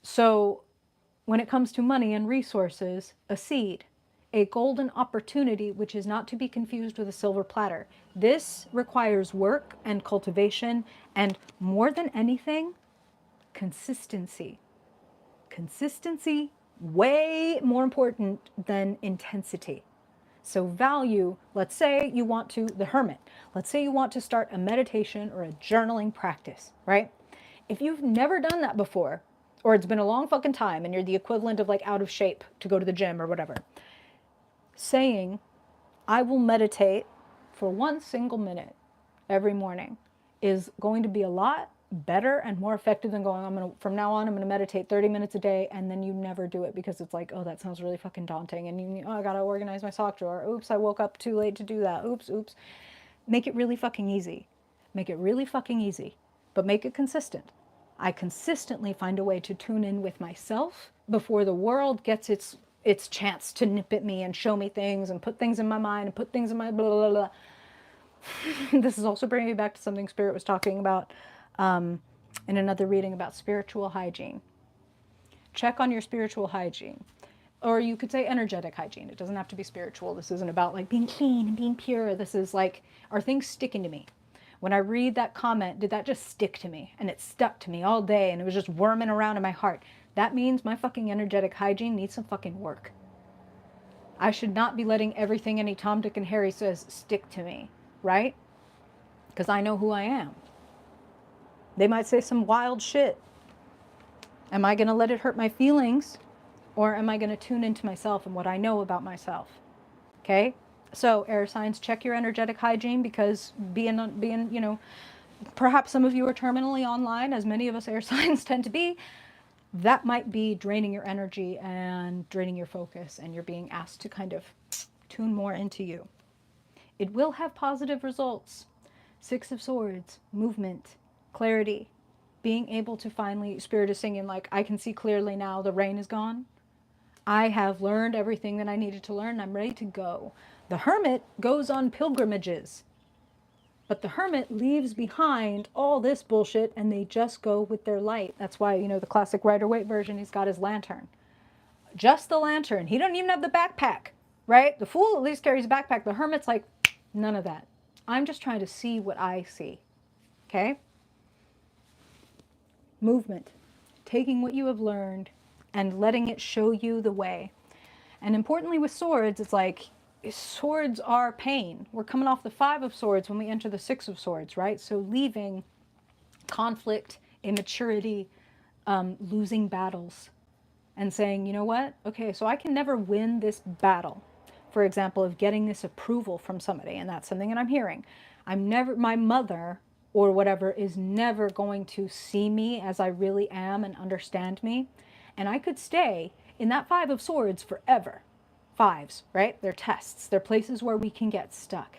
So when it comes to money and resources, a seed, a golden opportunity, which is not to be confused with a silver platter. This requires work and cultivation and more than anything, consistency. Consistency, way more important than intensity. So value, let's say you want to, the hermit, let's say you want to start a meditation or a journaling practice, right? If you've never done that before, or it's been a long fucking time and you're the equivalent of like out of shape to go to the gym or whatever, saying, I will meditate for 1 single minute every morning is going to be a lot better and more effective than going, from now on, I'm going to meditate 30 minutes a day, and then you never do it because it's like, oh, that sounds really fucking daunting. And you, oh, I got to organize my sock drawer. Oops, I woke up too late to do that. Oops, oops. Make it really fucking easy. Make it really fucking easy, but make it consistent. I consistently find a way to tune in with myself before the world gets its chance to nip at me and show me things and put things in my mind and put things in my blah, blah, blah. This is also bringing me back to something Spirit was talking about in another reading about spiritual hygiene. Check on your spiritual hygiene. Or you could say energetic hygiene. It doesn't have to be spiritual. This isn't about like being clean and being pure. This is like, are things sticking to me? When I read that comment, did that just stick to me? And it stuck to me all day and it was just worming around in my heart. That means my fucking energetic hygiene needs some fucking work. I should not be letting everything any Tom, Dick, and Harry says stick to me, right? Because I know who I am. They might say some wild shit. Am I going to let it hurt my feelings? Or am I going to tune into myself and what I know about myself? Okay? So, air signs, check your energetic hygiene, because being, you know, perhaps some of you are terminally online, as many of us air signs tend to be. That might be draining your energy and draining your focus, and you're being asked to kind of tune more into you. It will have positive results. Six of Swords, movement, clarity, being able to finally, Spirit is singing like, I can see clearly now, the rain is gone. I have learned everything that I needed to learn. I'm ready to go. The Hermit goes on pilgrimages, but the Hermit leaves behind all this bullshit and they just go with their light. That's why, you know, the classic Rider-Waite version, he's got his lantern. Just the lantern. He doesn't even have the backpack, right? The Fool at least carries a backpack. The Hermit's like, none of that. I'm just trying to see what I see. Okay? Movement. Taking what you have learned and letting it show you the way. And importantly with swords, it's like, swords are pain. We're coming off the 5 of Swords when we enter the 6 of Swords, right? So leaving conflict, immaturity, losing battles, and saying, you know what? Okay, so I can never win this battle. For example, of getting this approval from somebody, and that's something that I'm hearing. My mother or whatever is never going to see me as I really am and understand me. And I could stay in that 5 of Swords forever. Fives, right? They're tests. They're places where we can get stuck.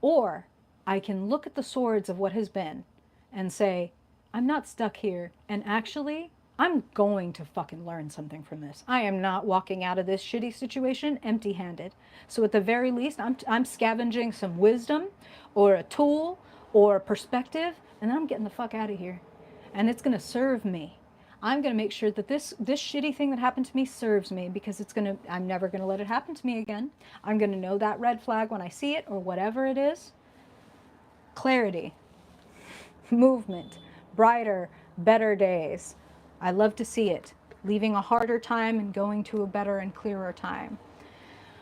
Or I can look at the swords of what has been and say, I'm not stuck here. And actually, I'm going to fucking learn something from this. I am not walking out of this shitty situation empty-handed. So at the very least, I'm scavenging some wisdom or a tool or a perspective, and then I'm getting the fuck out of here. And it's going to serve me. I'm going to make sure that this shitty thing that happened to me serves me, because I'm never going to let it happen to me again. I'm going to know that red flag when I see it, or whatever it is. Clarity, movement, brighter, better days. I love to see it. Leaving a harder time and going to a better and clearer time.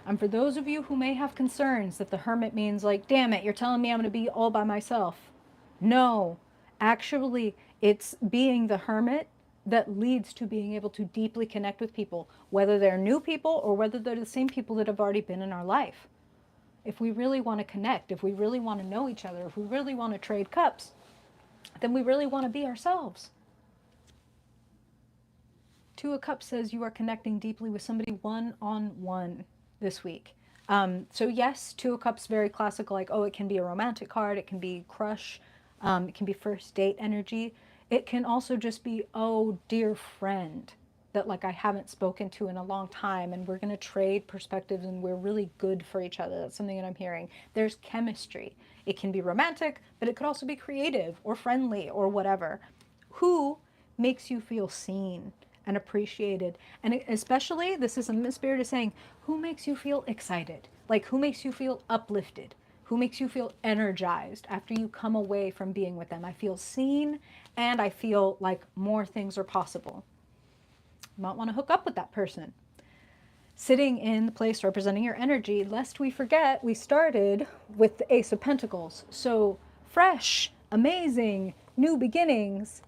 And for those of you who may have concerns that the Hermit means like, damn it, you're telling me I'm going to be all by myself. No, actually, it's being the Hermit that leads to being able to deeply connect with people, whether they're new people or whether they're the same people that have already been in our life. If we really want to connect, if we really want to know each other, if we really want to trade cups, then we really want to be ourselves. 2 of Cups says you are connecting deeply with somebody one-on-one this week. So yes, 2 of Cups, very classical, like, oh, it can be a romantic card, it can be crush, it can be first date energy. It can also just be, oh, dear friend that like I haven't spoken to in a long time, and we're going to trade perspectives and we're really good for each other. That's something that I'm hearing. There's chemistry. It can be romantic, but it could also be creative or friendly or whatever. Who makes you feel seen and appreciated? And especially, this is a spirit is saying, who makes you feel excited? Like, who makes you feel uplifted? Who makes you feel energized after you come away from being with them? I feel seen, and I feel like more things are possible. You might want to hook up with that person. Sitting in the place representing your energy, lest we forget, we started with the Ace of Pentacles. So fresh, amazing, new beginnings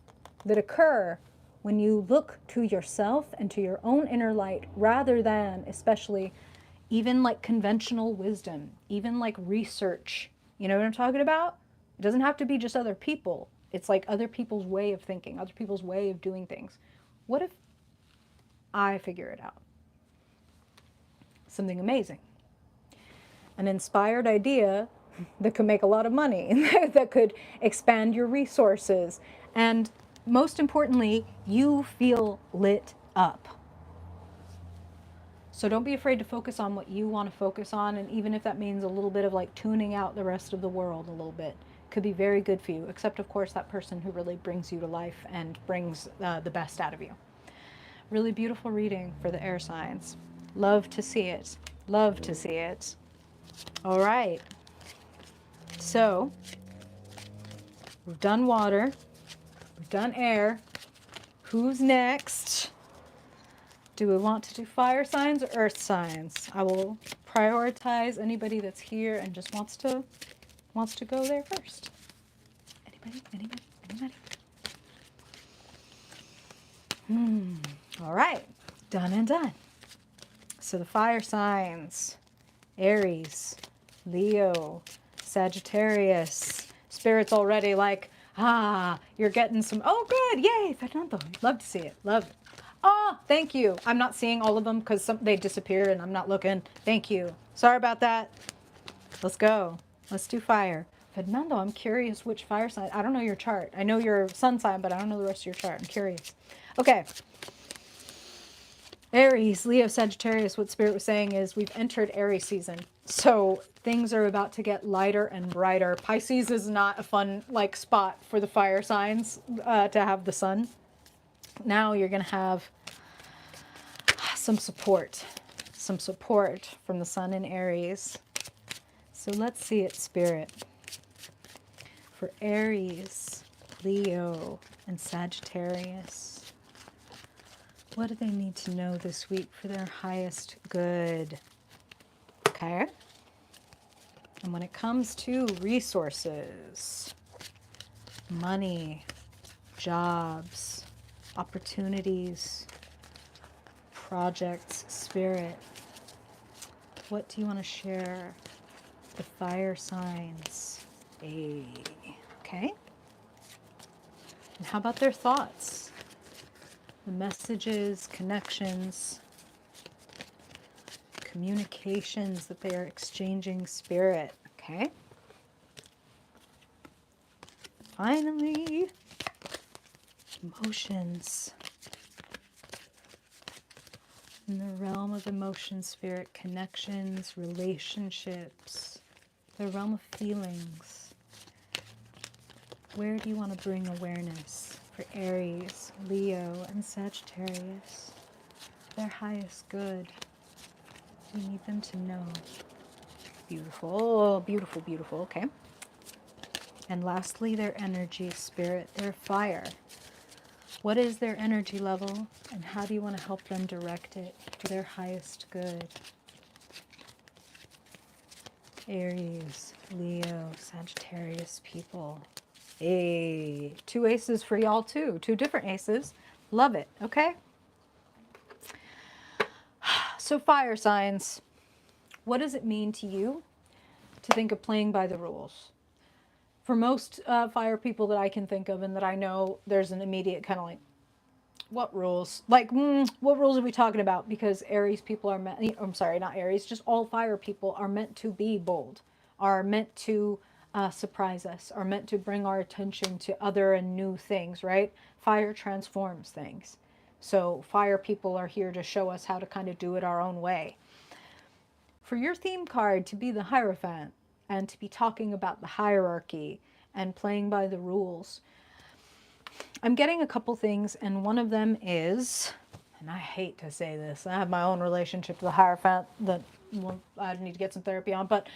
that occur when you look to yourself and to your own inner light, rather than, especially, even like conventional wisdom, even like research. You know what I'm talking about? It doesn't have to be just other people. It's like other people's way of thinking, other people's way of doing things. What if I figure it out? Something amazing. An inspired idea that could make a lot of money, that could expand your resources. And most importantly, you feel lit up. So don't be afraid to focus on what you want to focus on, and even if that means a little bit of like tuning out the rest of the world a little bit, could be very good for you, except of course that person who really brings you to life and brings the best out of you. Really beautiful reading for the air signs. Love to see it. Love to see it. All right. So We've done water. We've done air. Who's next? Do we want to do fire signs or earth signs? I will prioritize anybody that's here and just wants to go there first. Anybody? Anybody? Anybody? All right. Done and done. So the fire signs: Aries, Leo, Sagittarius. Spirit's already like, you're getting some, oh good, yay, Fernando. Love to see it, love it. Oh, thank you. I'm not seeing all of them because they disappear and I'm not looking. Thank you. Sorry about that. Let's go. Let's do fire. Fernando, I'm curious which fire sign. I don't know your chart. I know your sun sign, but I don't know the rest of your chart. I'm curious. Okay. Aries, Leo, Sagittarius, what Spirit was saying is we've entered Aries season. So things are about to get lighter and brighter. Pisces is not a fun spot for the fire signs to have the sun. Now you're going to have some support from the sun in Aries. So let's see it, Spirit. For Aries, Leo, and Sagittarius. What do they need to know this week for their highest good? Okay. And when it comes to resources, money, jobs, opportunities, projects, Spirit, what do you want to share? The fire signs. Okay. And how about their thoughts? The messages, connections, communications that they are exchanging, Spirit. Okay. Finally, emotions. In the realm of emotions, Spirit, connections, relationships, the realm of feelings. Where do you want to bring awareness? For Aries, Leo, and Sagittarius, their highest good. We need them to know. Beautiful, beautiful, beautiful. Okay. And lastly, their energy, Spirit, their fire. What is their energy level, and how do you want to help them direct it for their highest good? Aries, Leo, Sagittarius people. Hey, 2 aces for y'all too. 2 different aces. Love it. Okay. So fire signs. What does it mean to you to think of playing by the rules? For most fire people that I can think of and that I know, there's an immediate kind of like, what rules? Like, what rules are we talking about? Because Aries people are meant, I'm sorry, not Aries, just all fire people are meant to be bold, are meant to surprise us, are meant to bring our attention to other and new things, right? Fire transforms things. So fire people are here to show us how to kind of do it our own way. For your theme card to be the Hierophant and to be talking about the hierarchy and playing by the rules, I'm getting a couple things, and one of them is, and I hate to say this, I have my own relationship to the Hierophant that I need to get some therapy on, but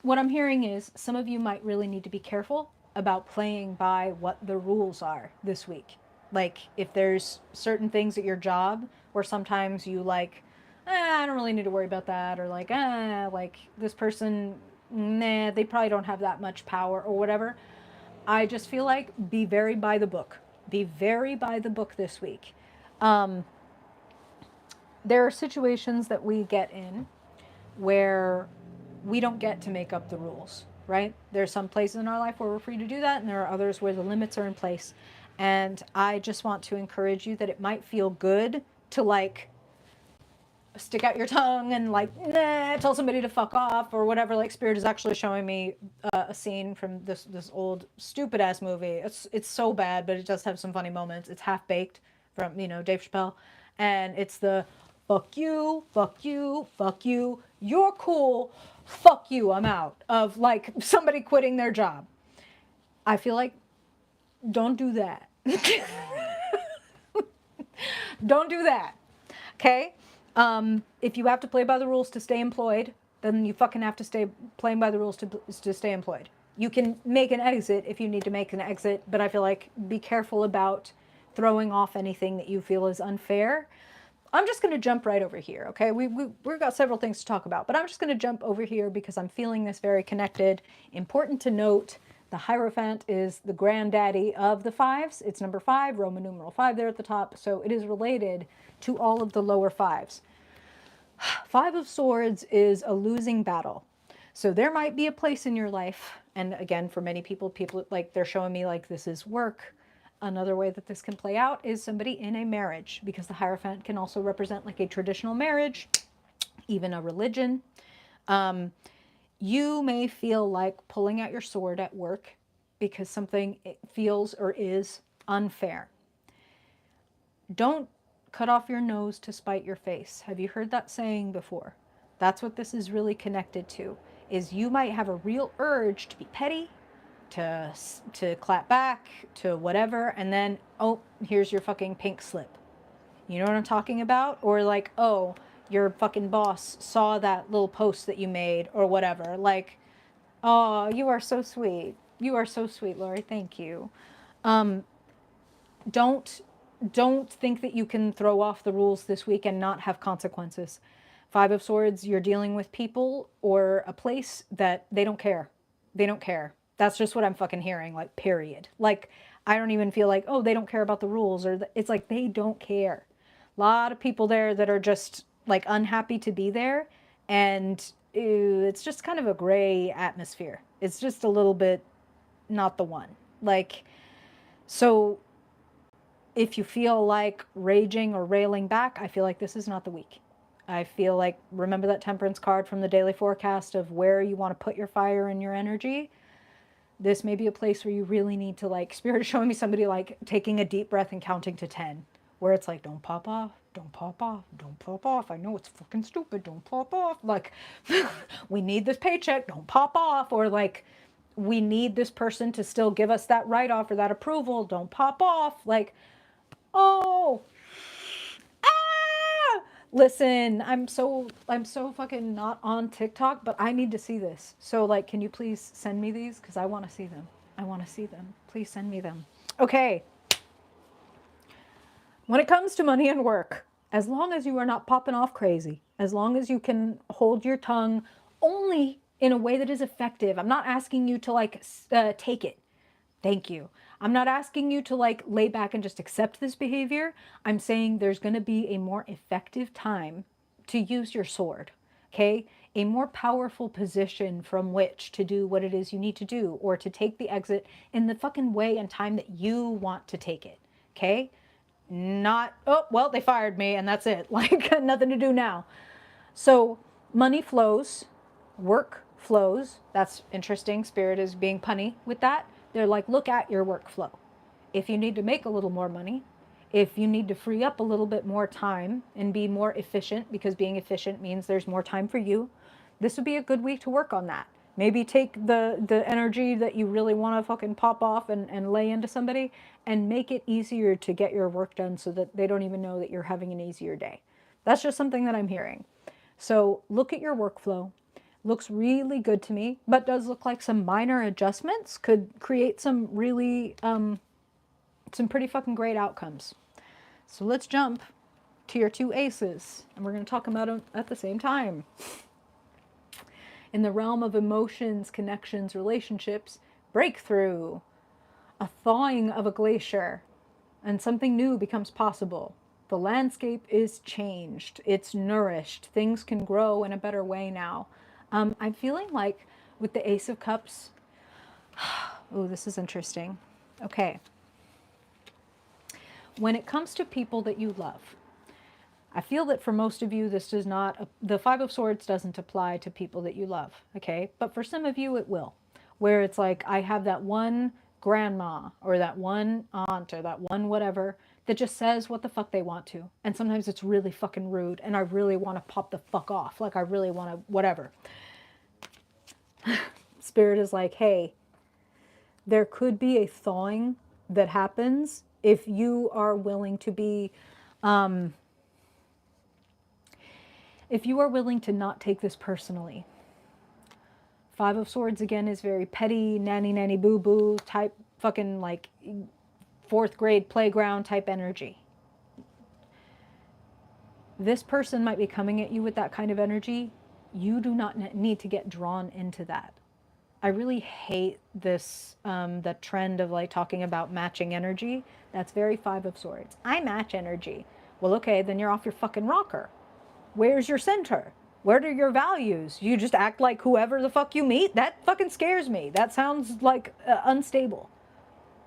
what I'm hearing is some of you might really need to be careful about playing by what the rules are this week. Like if there's certain things at your job where sometimes you like, I don't really need to worry about that, or like this person, nah, they probably don't have that much power or whatever. I just feel like be very by the book. Be very by the book this week. There are situations that we get in where we don't get to make up the rules, right? There's some places in our life where we're free to do that, and there are others where the limits are in place. And I just want to encourage you that it might feel good to like stick out your tongue and like, tell somebody to fuck off or whatever. Like Spirit is actually showing me a scene from this old stupid ass movie. It's so bad, but it does have some funny moments. It's Half Baked from, Dave Chappelle. And it's the fuck you, fuck you, fuck you, you're cool, fuck you, I'm out, of like somebody quitting their job. I feel like don't do that. Don't do that. Okay? If you have to play by the rules to stay employed, then you fucking have to stay playing by the rules to stay employed. You can make an exit if you need to make an exit, but I feel like be careful about throwing off anything that you feel is unfair. I'm just going to jump right over here, okay? We've got several things to talk about, but I'm just going to jump over here because I'm feeling this very connected. Important to note, the Hierophant is the granddaddy of the fives. It's number 5, Roman numeral 5 there at the top, so it is related to all of the lower fives. 5 of Swords is a losing battle. So there might be a place in your life, and again, for many people, like they're showing me like this is work. Another way that this can play out is somebody in a marriage, because the Hierophant can also represent like a traditional marriage, even a religion. You may feel like pulling out your sword at work because something feels or is unfair. Don't cut off your nose to spite your face. Have you heard that saying before? That's what this is really connected to, is you might have a real urge to be petty, to clap back, to whatever, and then, oh, here's your fucking pink slip. You know what I'm talking about? Or like, oh, your fucking boss saw that little post that you made or whatever. Like, oh, you are so sweet. You are so sweet, Lori. Thank you. Don't think that you can throw off the rules this week and not have consequences. 5 of Swords, you're dealing with people or a place that they don't care. They don't care. That's just what I'm fucking hearing, like, period. Like, I don't even feel like, oh, they don't care about the rules, or it's like they don't care. A lot of people there that are just like unhappy to be there, and it's just kind of a gray atmosphere. It's just a little bit not the one. Like, so if you feel like raging or railing back, I feel like this is not the week. I feel like, remember that temperance card from the daily forecast of where you want to put your fire and your energy? This may be a place where you really need to, like, Spirit is showing me somebody like taking a deep breath and counting to 10, where it's like, don't pop off, don't pop off, don't pop off. I know it's fucking stupid, don't pop off. Like, we need this paycheck, don't pop off. Or like, we need this person to still give us that write-off or that approval, don't pop off. Like, oh, ah! Listen, I'm so fucking not on TikTok, but I need to see this. So like, can you please send me these? Because I want to see them. I want to see them. Please send me them. Okay. When it comes to money and work, as long as you are not popping off crazy, as long as you can hold your tongue only in a way that is effective. I'm not asking you to like take it. Thank you. I'm not asking you to like lay back and just accept this behavior. I'm saying there's going to be a more effective time to use your sword, okay? A more powerful position from which to do what it is you need to do, or to take the exit in the fucking way and time that you want to take it, okay? Not, oh, well, they fired me and that's it. Like, nothing to do now. So money flows, work flows. That's interesting. Spirit is being punny with that. They're like, look at your workflow. If you need to make a little more money, if you need to free up a little bit more time and be more efficient, because being efficient means there's more time for you, this would be a good week to work on that. Maybe take the energy that you really want to fucking pop off and lay into somebody, and make it easier to get your work done so that they don't even know that you're having an easier day. That's just something that I'm hearing. So look at your workflow. Looks really good to me, but does look like some minor adjustments could create some really, some pretty fucking great outcomes. So let's jump to your 2 aces, and we're going to talk about them at the same time. In the realm of emotions, connections, relationships, breakthrough, a thawing of a glacier, and something new becomes possible. The landscape is changed. It's nourished. Things can grow in a better way now. I'm feeling like with the Ace of Cups, oh, this is interesting. Okay. When it comes to people that you love, I feel that for most of you, this does not, the 5 of Swords doesn't apply to people that you love, okay? But for some of you, it will. Where it's like, I have that one grandma or that one aunt or that one whatever that just says what the fuck they want to. And sometimes it's really fucking rude and I really want to pop the fuck off. Like I really want to whatever. Spirit is like, hey, there could be a thawing that happens if you are willing to be, if you are willing to not take this personally. Five of Swords, again, is very petty, nanny boo boo type, fucking like fourth grade playground type energy. This person might be coming at you with that kind of energy. You do not need to get drawn into that. I really hate this, the trend of like talking about matching energy. That's very Five of Swords. I match energy. Well, okay, then you're off your fucking rocker. Where's your center? Where are your values? You just act like whoever the fuck you meet? That fucking scares me. That sounds like unstable.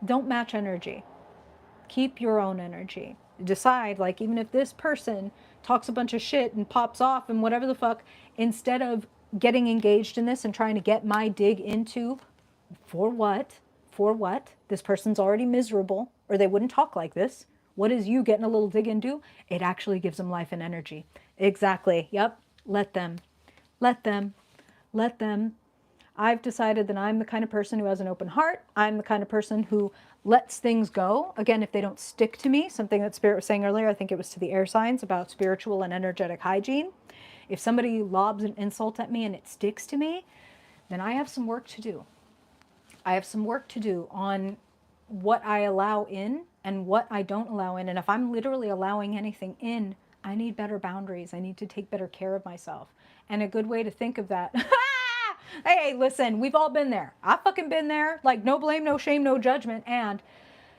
Don't match energy. Keep your own energy. Decide, like, even if this person talks a bunch of shit and pops off and whatever the fuck, instead of getting engaged in this and trying to get my dig into, for what? For what? This person's already miserable, or they wouldn't talk like this. What is you getting a little dig into? It actually gives them life and energy. Exactly. Yep. Let them. Let them. Let them. I've decided that I'm the kind of person who has an open heart. I'm the kind of person who lets things go. Again, if they don't stick to me, something that Spirit was saying earlier, I think it was to the air signs about spiritual and energetic hygiene. If somebody lobs an insult at me and it sticks to me, then I have some work to do. I have some work to do on what I allow in and what I don't allow in. And if I'm literally allowing anything in, I need better boundaries. I need to take better care of myself. And a good way to think of that, hey, listen, we've all been there. I've fucking been there. Like, no blame, no shame, no judgment. And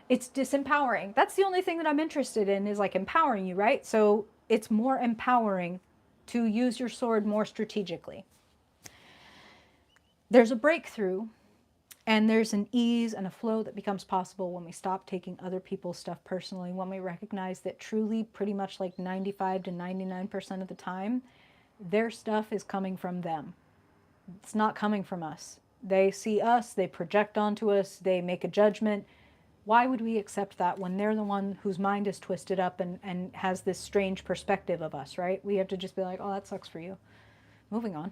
it's disempowering. That's the only thing that I'm interested in, is like empowering you, right? So it's more empowering to use your sword more strategically. There's a breakthrough, and there's an ease and a flow that becomes possible when we stop taking other people's stuff personally, when we recognize that truly pretty much like 95 to 99% of the time, their stuff is coming from them. It's not coming from us. They see us, they project onto us, they make a judgment. Why would we accept that when they're the one whose mind is twisted up and has this strange perspective of us, right? We have to just be like, oh, that sucks for you. Moving on.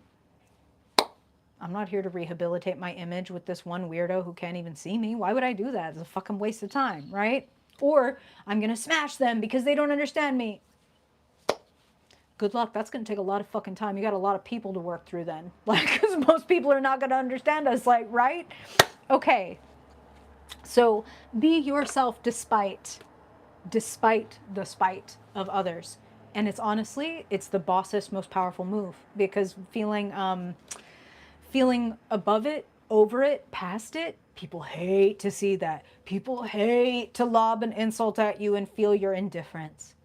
I'm not here to rehabilitate my image with this one weirdo who can't even see me. Why would I do that? It's a fucking waste of time, right? Or I'm going to smash them because they don't understand me. Good luck. That's going to take a lot of fucking time. You got a lot of people to work through then. Like, because most people are not going to understand us, like, right? Okay. So be yourself despite the spite of others. And it's honestly, it's the bossest, most powerful move, because feeling above it, over it, past it, people hate to see that. People hate to lob an insult at you and feel your indifference.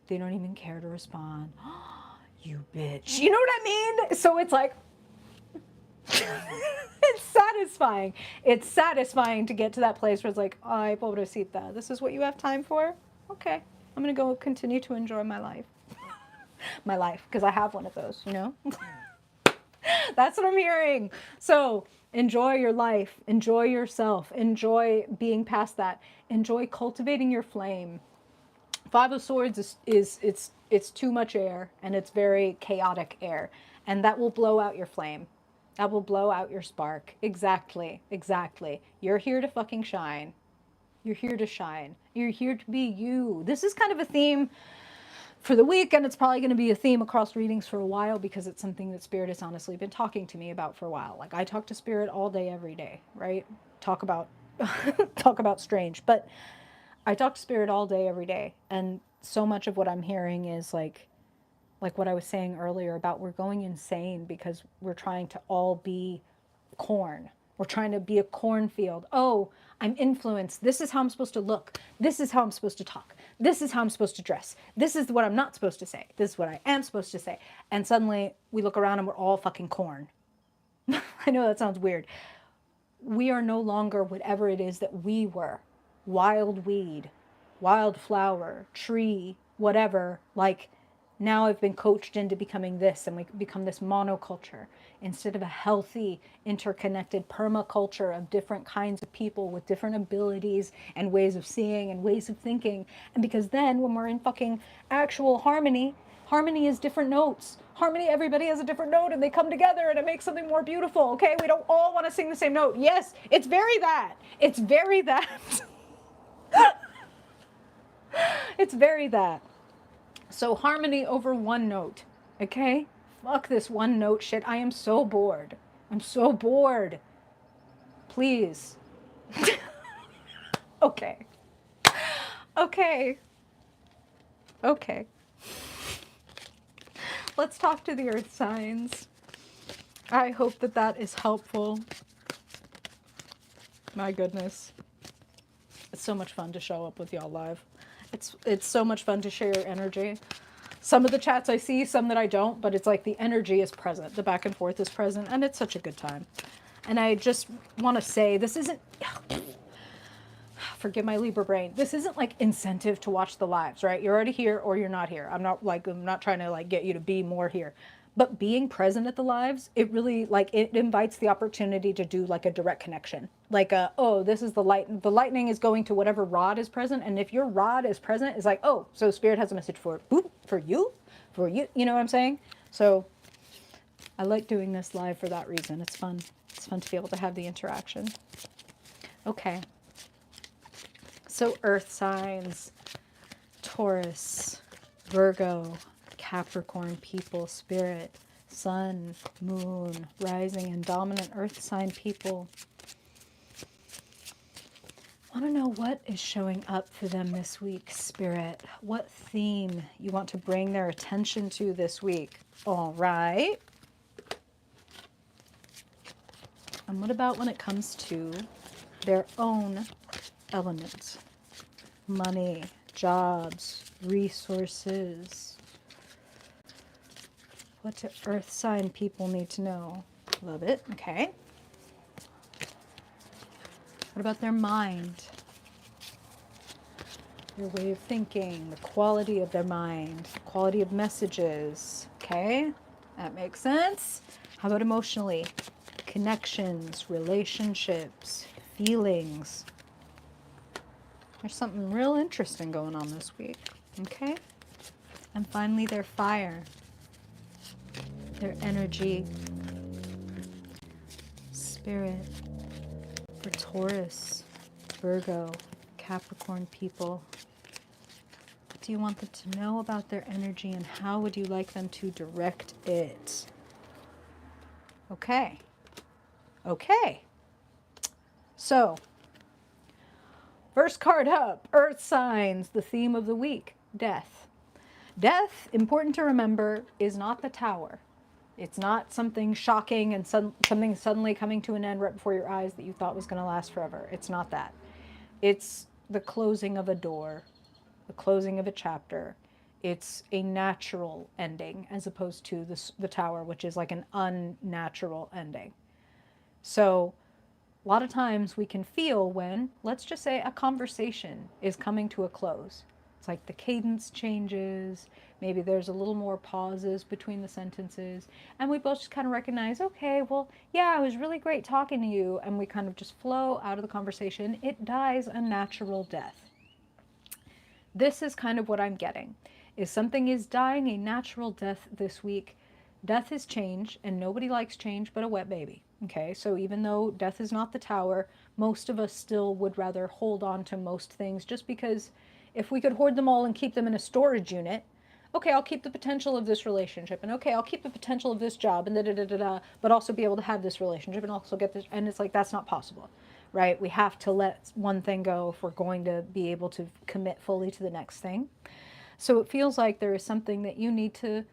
They don't even care to respond. You bitch. You know what I mean? So it's like, it's satisfying. It's satisfying to get to that place where it's like, ay, pobrecita, this is what you have time for? Okay, I'm going to go continue to enjoy my life. My life, because I have one of those, you know? That's what I'm hearing. So enjoy your life. Enjoy yourself. Enjoy being past that. Enjoy cultivating your flame. Five of Swords it's too much air, and it's very chaotic air, and that will blow out your flame. That will blow out your spark. Exactly. Exactly. You're here to fucking shine. You're here to shine. You're here to be you. This is kind of a theme for the week, and it's probably going to be a theme across readings for a while, because it's something that Spirit has honestly been talking to me about for a while. Like, I talk to Spirit all day, every day, right? Talk about strange, but I talk to Spirit all day, every day, and so much of what I'm hearing is like what I was saying earlier about we're going insane because we're trying to all be corn. We're trying to be a cornfield. Oh, I'm influenced. This is how I'm supposed to look. This is how I'm supposed to talk. This is how I'm supposed to dress. This is what I'm not supposed to say. This is what I am supposed to say. And suddenly we look around and we're all fucking corn. I know that sounds weird. We are no longer whatever it is that we were. Wild weed, wildflower, tree, whatever. Like, now I've been coached into becoming this, and we become this monoculture instead of a healthy, interconnected permaculture of different kinds of people with different abilities and ways of seeing and ways of thinking. And because then when we're in fucking actual harmony, harmony is different notes. Harmony, everybody has a different note, and they come together and it makes something more beautiful. Okay, we don't all want to sing the same note. Yes, it's very that. It's very that. It's very that. So harmony over one note, okay? Fuck this one note shit. I am so bored. I'm so bored. Please. Okay. Okay. Okay. Let's talk to the earth signs. I hope that that is helpful. My goodness. It's so much fun to show up with y'all live. It's so much fun to share energy. Some of the chats I see, some that I don't, but it's like the energy is present. The back and forth is present, and it's such a good time. And I just want to say, this isn't, forgive my Libra brain, this isn't like incentive to watch the lives, right? You're already here or you're not here. I'm not trying to like get you to be more here. But being present at the lives, it really like it invites the opportunity to do like a direct connection. Like oh, this is the light, the lightning is going to whatever rod is present. And if your rod is present, it's like, oh, so spirit has a message for boop, for you, you know what I'm saying? So I like doing this live for that reason. It's fun. It's fun to be able to have the interaction. Okay. So earth signs, Taurus, Virgo, Capricorn people, spirit, sun, moon, rising and dominant earth sign people. I want to know what is showing up for them this week, spirit. What theme you want to bring their attention to this week. All right. And what about when it comes to their own element? Money, jobs, resources. What do earth sign people need to know? Love it. Okay. What about their mind? Their way of thinking, the quality of their mind, the quality of messages. Okay. That makes sense. How about emotionally? Connections, relationships, feelings. There's something real interesting going on this week. Okay. And finally, their fire, their energy, spirit for Taurus, Virgo, Capricorn people. What do you want them to know about their energy and how would you like them to direct it? Okay. Okay. So, first card up, earth signs, the theme of the week, death. Death, important to remember, is not the tower. It's not something shocking and something suddenly coming to an end right before your eyes that you thought was going to last forever. It's not that. It's the closing of a door, the closing of a chapter. It's a natural ending as opposed to the tower, which is like an unnatural ending. So a lot of times we can feel when, let's just say, a conversation is coming to a close. It's like the cadence changes, maybe there's a little more pauses between the sentences, and we both just kind of recognize, okay, well, yeah, it was really great talking to you, and we kind of just flow out of the conversation. It dies a natural death. This is kind of what I'm getting, is something is dying a natural death this week. Death is change, and nobody likes change but a wet baby. Okay, so even though death is not the tower, most of us still would rather hold on to most things just because if we could hoard them all and keep them in a storage unit, okay, I'll keep the potential of this relationship, and okay, I'll keep the potential of this job, and da-da-da-da-da, but also be able to have this relationship and also get this, and it's like, that's not possible, right? We have to let one thing go if we're going to be able to commit fully to the next thing. So it feels like there is something that you need to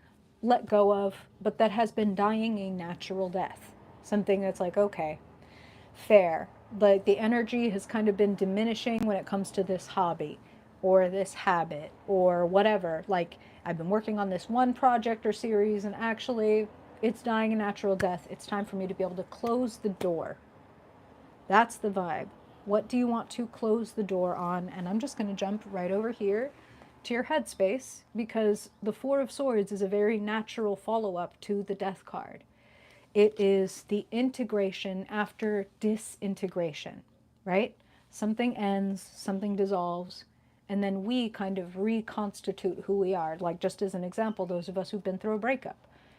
let go of, but that has been dying a natural death. Something that's like, okay, fair. Like the energy has kind of been diminishing when it comes to this hobby or this habit or whatever. Like I've been working on this one project or series and actually it's dying a natural death. It's time for me to be able to close the door. That's the vibe. What do you want to close the door on? And I'm just going to jump right over here to your headspace because the Four of Swords is a very natural follow-up to the Death card. It is the integration after disintegration, right? Something ends, something dissolves, and then we kind of reconstitute who we are. Like just as an example, those of us who've been through a breakup.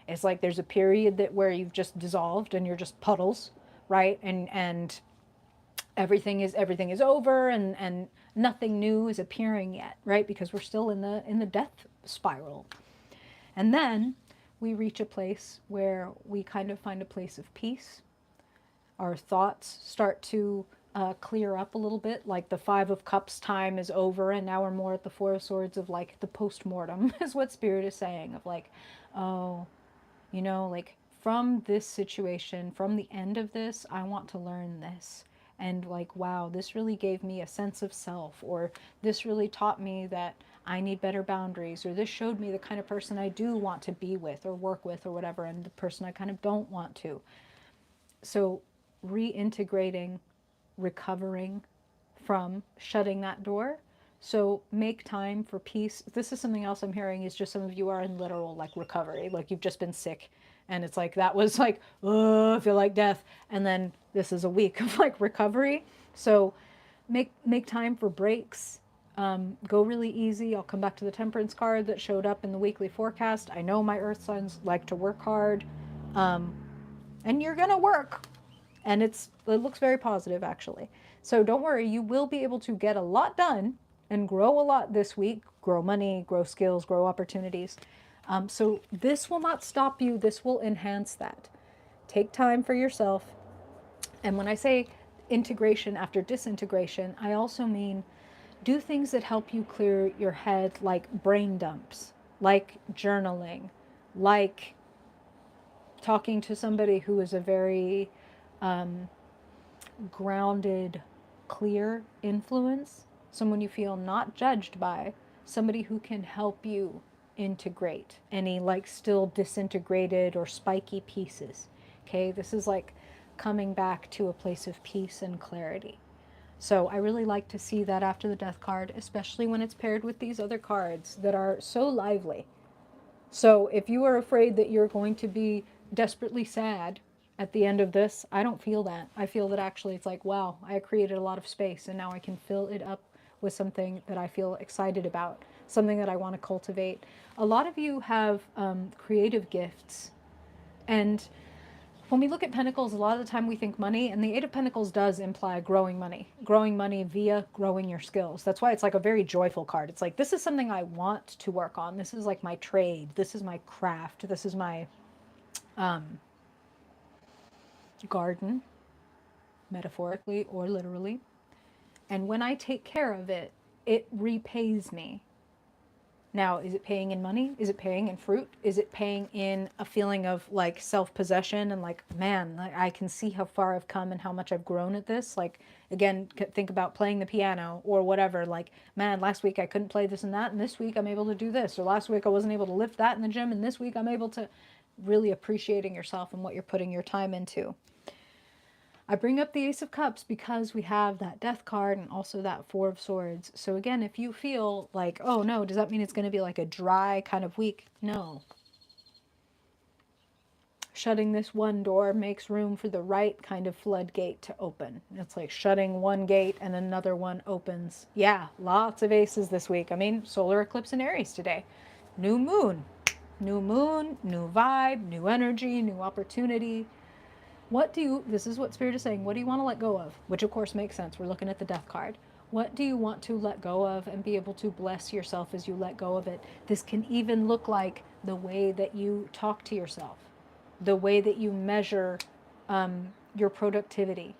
It's like there's a period that where you've just dissolved and you're just puddles, right? And everything is over and nothing new is appearing yet, right? Because we're still in the death spiral. And then we reach a place where we kind of find a place of peace. Our thoughts start to clear up a little bit, like the Five of Cups time is over, and now we're more at the Four of Swords of like the post-mortem is what Spirit is saying, of like, oh, like from this situation, from the end of this, I want to learn this. And like, wow, this really gave me a sense of self, or this really taught me that I need better boundaries, or this showed me the kind of person I do want to be with or work with or whatever, and the person I kind of don't want to. So reintegrating, recovering from shutting that door. So make time for peace. This is something else I'm hearing, is just some of you are in literal like recovery, like you've just been sick, and it's like that was like, oh, I feel like death, and then this is a week of like recovery. So make time for breaks. Go really easy. I'll come back to the temperance card that showed up in the weekly forecast. I know my earth signs like to work hard, and you're gonna work, and it looks very positive actually. So don't worry, you will be able to get a lot done and grow a lot this week. Grow money, grow skills, grow opportunities. So this will not stop you. This will enhance that. Take time for yourself. And when I say integration after disintegration, I also mean do things that help you clear your head, like brain dumps, like journaling, like talking to somebody who is a very grounded, clear influence, someone you feel not judged by, somebody who can help you integrate any like still disintegrated or spiky pieces. Okay, this is like coming back to a place of peace and clarity. So I really like to see that after the death card, especially when it's paired with these other cards that are so lively. So if you are afraid that you're going to be desperately sad at the end of this, I don't feel that. I feel that actually it's like, wow, I created a lot of space and now I can fill it up with something that I feel excited about, something that I want to cultivate. A lot of you have creative gifts, and when we look at Pentacles, a lot of the time we think money, and the Eight of Pentacles does imply growing money via growing your skills. That's why it's like a very joyful card. It's like, this is something I want to work on. This is like my trade. This is my craft. This is my garden, metaphorically or literally. And when I take care of it, it repays me. Now, is it paying in money? Is it paying in fruit? Is it paying in a feeling of like self-possession and like, man, I can see how far I've come and how much I've grown at this? Like, again, think about playing the piano or whatever. Like, man, last week I couldn't play this and that, and this week I'm able to do this. Or last week I wasn't able to lift that in the gym, and this week I'm able to. Really appreciating yourself and what you're putting your time into. I bring up the Ace of Cups because we have that Death card and also that Four of Swords. So again, if you feel like, oh no, does that mean it's going to be like a dry kind of week? No. Shutting this one door makes room for the right kind of floodgate to open. It's like shutting one gate and another one opens. Yeah, lots of aces this week. I mean, solar eclipse in Aries today. New moon, new vibe, new energy, new opportunity. This is what Spirit is saying, what do you want to let go of? Which of course makes sense. We're looking at the Death card. What do you want to let go of and be able to bless yourself as you let go of it? This can even look like the way that you talk to yourself, the way that you measure your productivity.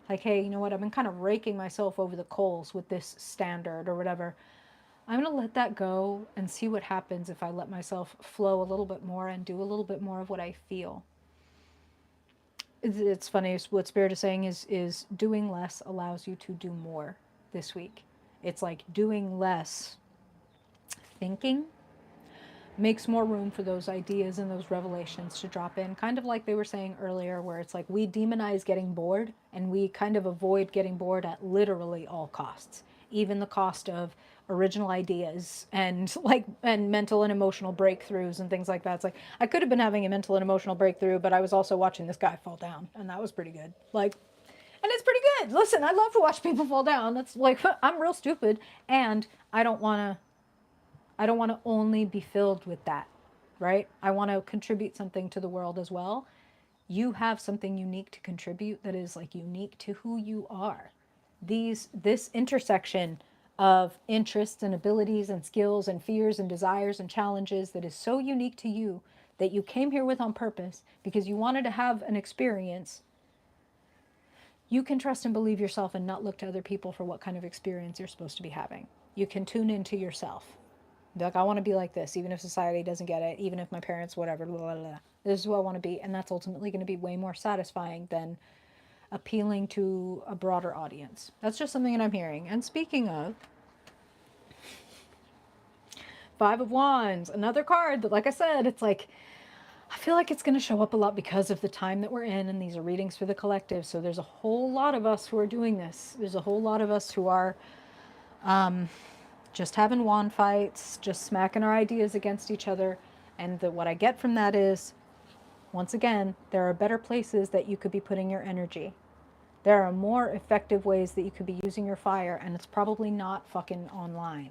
Like, hey, you know what? I've been kind of raking myself over the coals with this standard or whatever. I'm going to let that go and see what happens if I let myself flow a little bit more and do a little bit more of what I feel. It's funny, what Spirit is saying is doing less allows you to do more this week. It's like doing less thinking makes more room for those ideas and those revelations to drop in. Kind of like they were saying earlier, where it's like we demonize getting bored and we kind of avoid getting bored at literally all costs, even the cost of original ideas and mental and emotional breakthroughs and things like that. It's like I could have been having a mental and emotional breakthrough, but I was also watching this guy fall down, and that was pretty good. Like, and it's pretty good. Listen, I love to watch people fall down. That's like, I'm real stupid, and I don't want to only be filled with that, right? I want to contribute something to the world as well. You have something unique to contribute that is like unique to who you are. This intersection of interests and abilities and skills and fears and desires and challenges that is so unique to you, that you came here with on purpose because you wanted to have an experience, you can trust and believe yourself and not look to other people for what kind of experience you're supposed to be having. You can tune into yourself. Be like, I want to be like this, even if society doesn't get it, even if my parents, whatever, blah, blah, blah. This is who I want to be. And that's ultimately going to be way more satisfying than appealing to a broader audience. That's just something that I'm hearing. And speaking of, Five of Wands, another card that, like I said, it's like, I feel like it's going to show up a lot because of the time that we're in, and these are readings for the collective. So there's a whole lot of us who are doing this. There's a whole lot of us who are just having wand fights, just smacking our ideas against each other. And what I get from that is, once again, there are better places that you could be putting your energy. There are more effective ways that you could be using your fire, and it's probably not fucking online.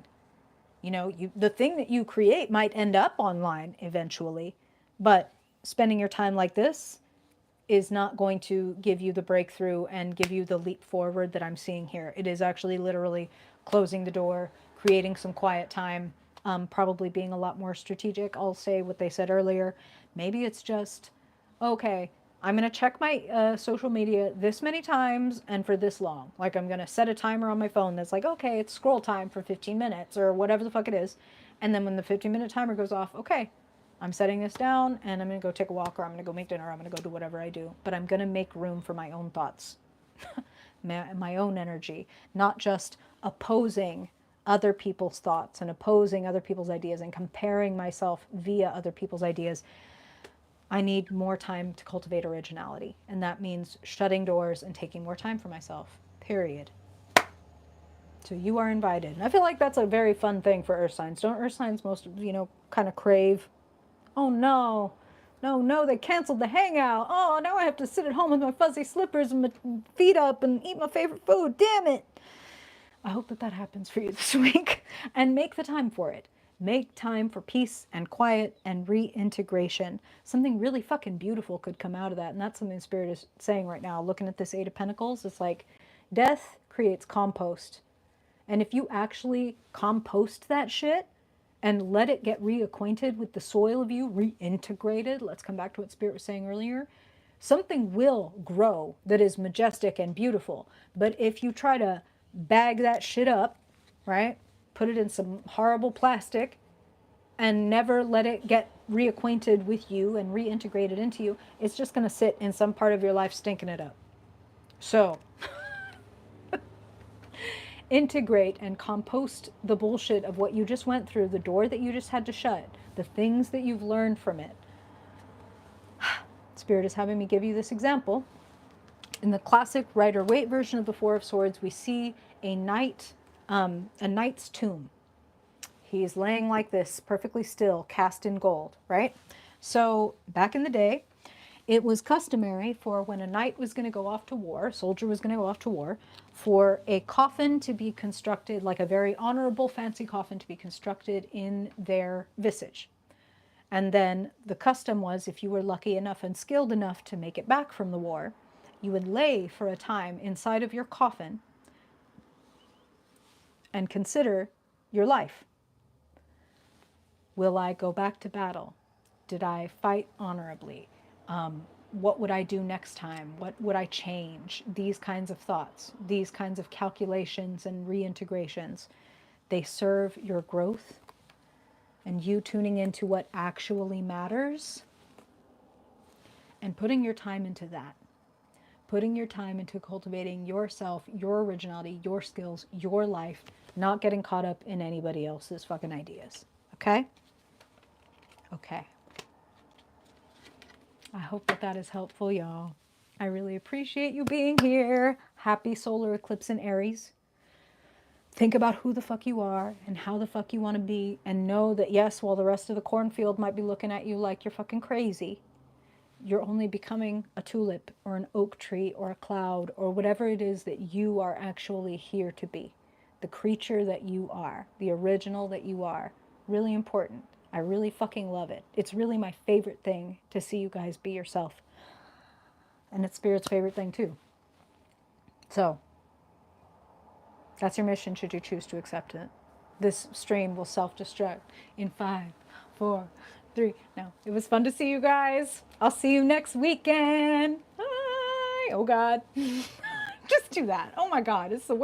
You know, the thing that you create might end up online eventually, but spending your time like this is not going to give you the breakthrough and give you the leap forward that I'm seeing here. It is actually literally closing the door, creating some quiet time, probably being a lot more strategic. I'll say what they said earlier. Maybe it's just, okay, I'm going to check my social media this many times and for this long. Like, I'm going to set a timer on my phone that's like, okay, it's scroll time for 15 minutes or whatever the fuck it is. And then when the 15-minute timer goes off, okay, I'm setting this down and I'm going to go take a walk, or I'm going to go make dinner, or I'm going to go do whatever I do. But I'm going to make room for my own thoughts, my own energy, not just opposing other people's thoughts and opposing other people's ideas and comparing myself via other people's ideas. I need more time to cultivate originality. And that means shutting doors and taking more time for myself, period. So you are invited. And I feel like that's a very fun thing for earth signs. Don't earth signs most, kind of crave, oh no, no, they canceled the hangout. Oh, now I have to sit at home with my fuzzy slippers and my feet up and eat my favorite food. Damn it. I hope that happens for you this week. And make the time for it. Make time for peace and quiet and reintegration. Something really fucking beautiful could come out of that. And that's something Spirit is saying right now. Looking at this Eight of Pentacles, it's like death creates compost. And if you actually compost that shit and let it get reacquainted with the soil of you, reintegrated, let's come back to what Spirit was saying earlier, something will grow that is majestic and beautiful. But if you try to bag that shit up, right, put it in some horrible plastic and never let it get reacquainted with you and reintegrated into you, it's just going to sit in some part of your life stinking it up. So integrate and compost the bullshit of what you just went through, the door that you just had to shut, the things that you've learned from it. Spirit is having me give you this example. In the classic Rider-Waite version of the Four of Swords, we see a knight's tomb. He's laying like this, perfectly still, cast in gold, right? So back in the day, it was customary for when a knight was going to go off to war, a soldier was going to go off to war, for a coffin to be constructed, like a very honorable, fancy coffin to be constructed in their visage. And then the custom was, if you were lucky enough and skilled enough to make it back from the war, you would lay for a time inside of your coffin and consider your life. Will I go back to battle? Did I fight honorably? What would I do next time? What would I change? These kinds of thoughts, these kinds of calculations and reintegrations, they serve your growth and you tuning into what actually matters and putting your time into that. Putting your time into cultivating yourself, your originality, your skills, your life, not getting caught up in anybody else's fucking ideas. Okay? Okay. I hope that is helpful, y'all. I really appreciate you being here. Happy solar eclipse in Aries. Think about who the fuck you are and how the fuck you want to be, and know that yes, while the rest of the cornfield might be looking at you like you're fucking crazy, you're only becoming a tulip or an oak tree or a cloud or whatever it is that you are actually here to be. The creature that you are, the original that you are. Really important. I really fucking love it. It's really my favorite thing to see you guys be yourself. And it's Spirit's favorite thing too. So, that's your mission should you choose to accept it. This stream will self-destruct in 5, 4, 3. No, it was fun to see you guys. I'll see you next weekend. Bye. Oh God. Just do that. Oh my God, it's the worst.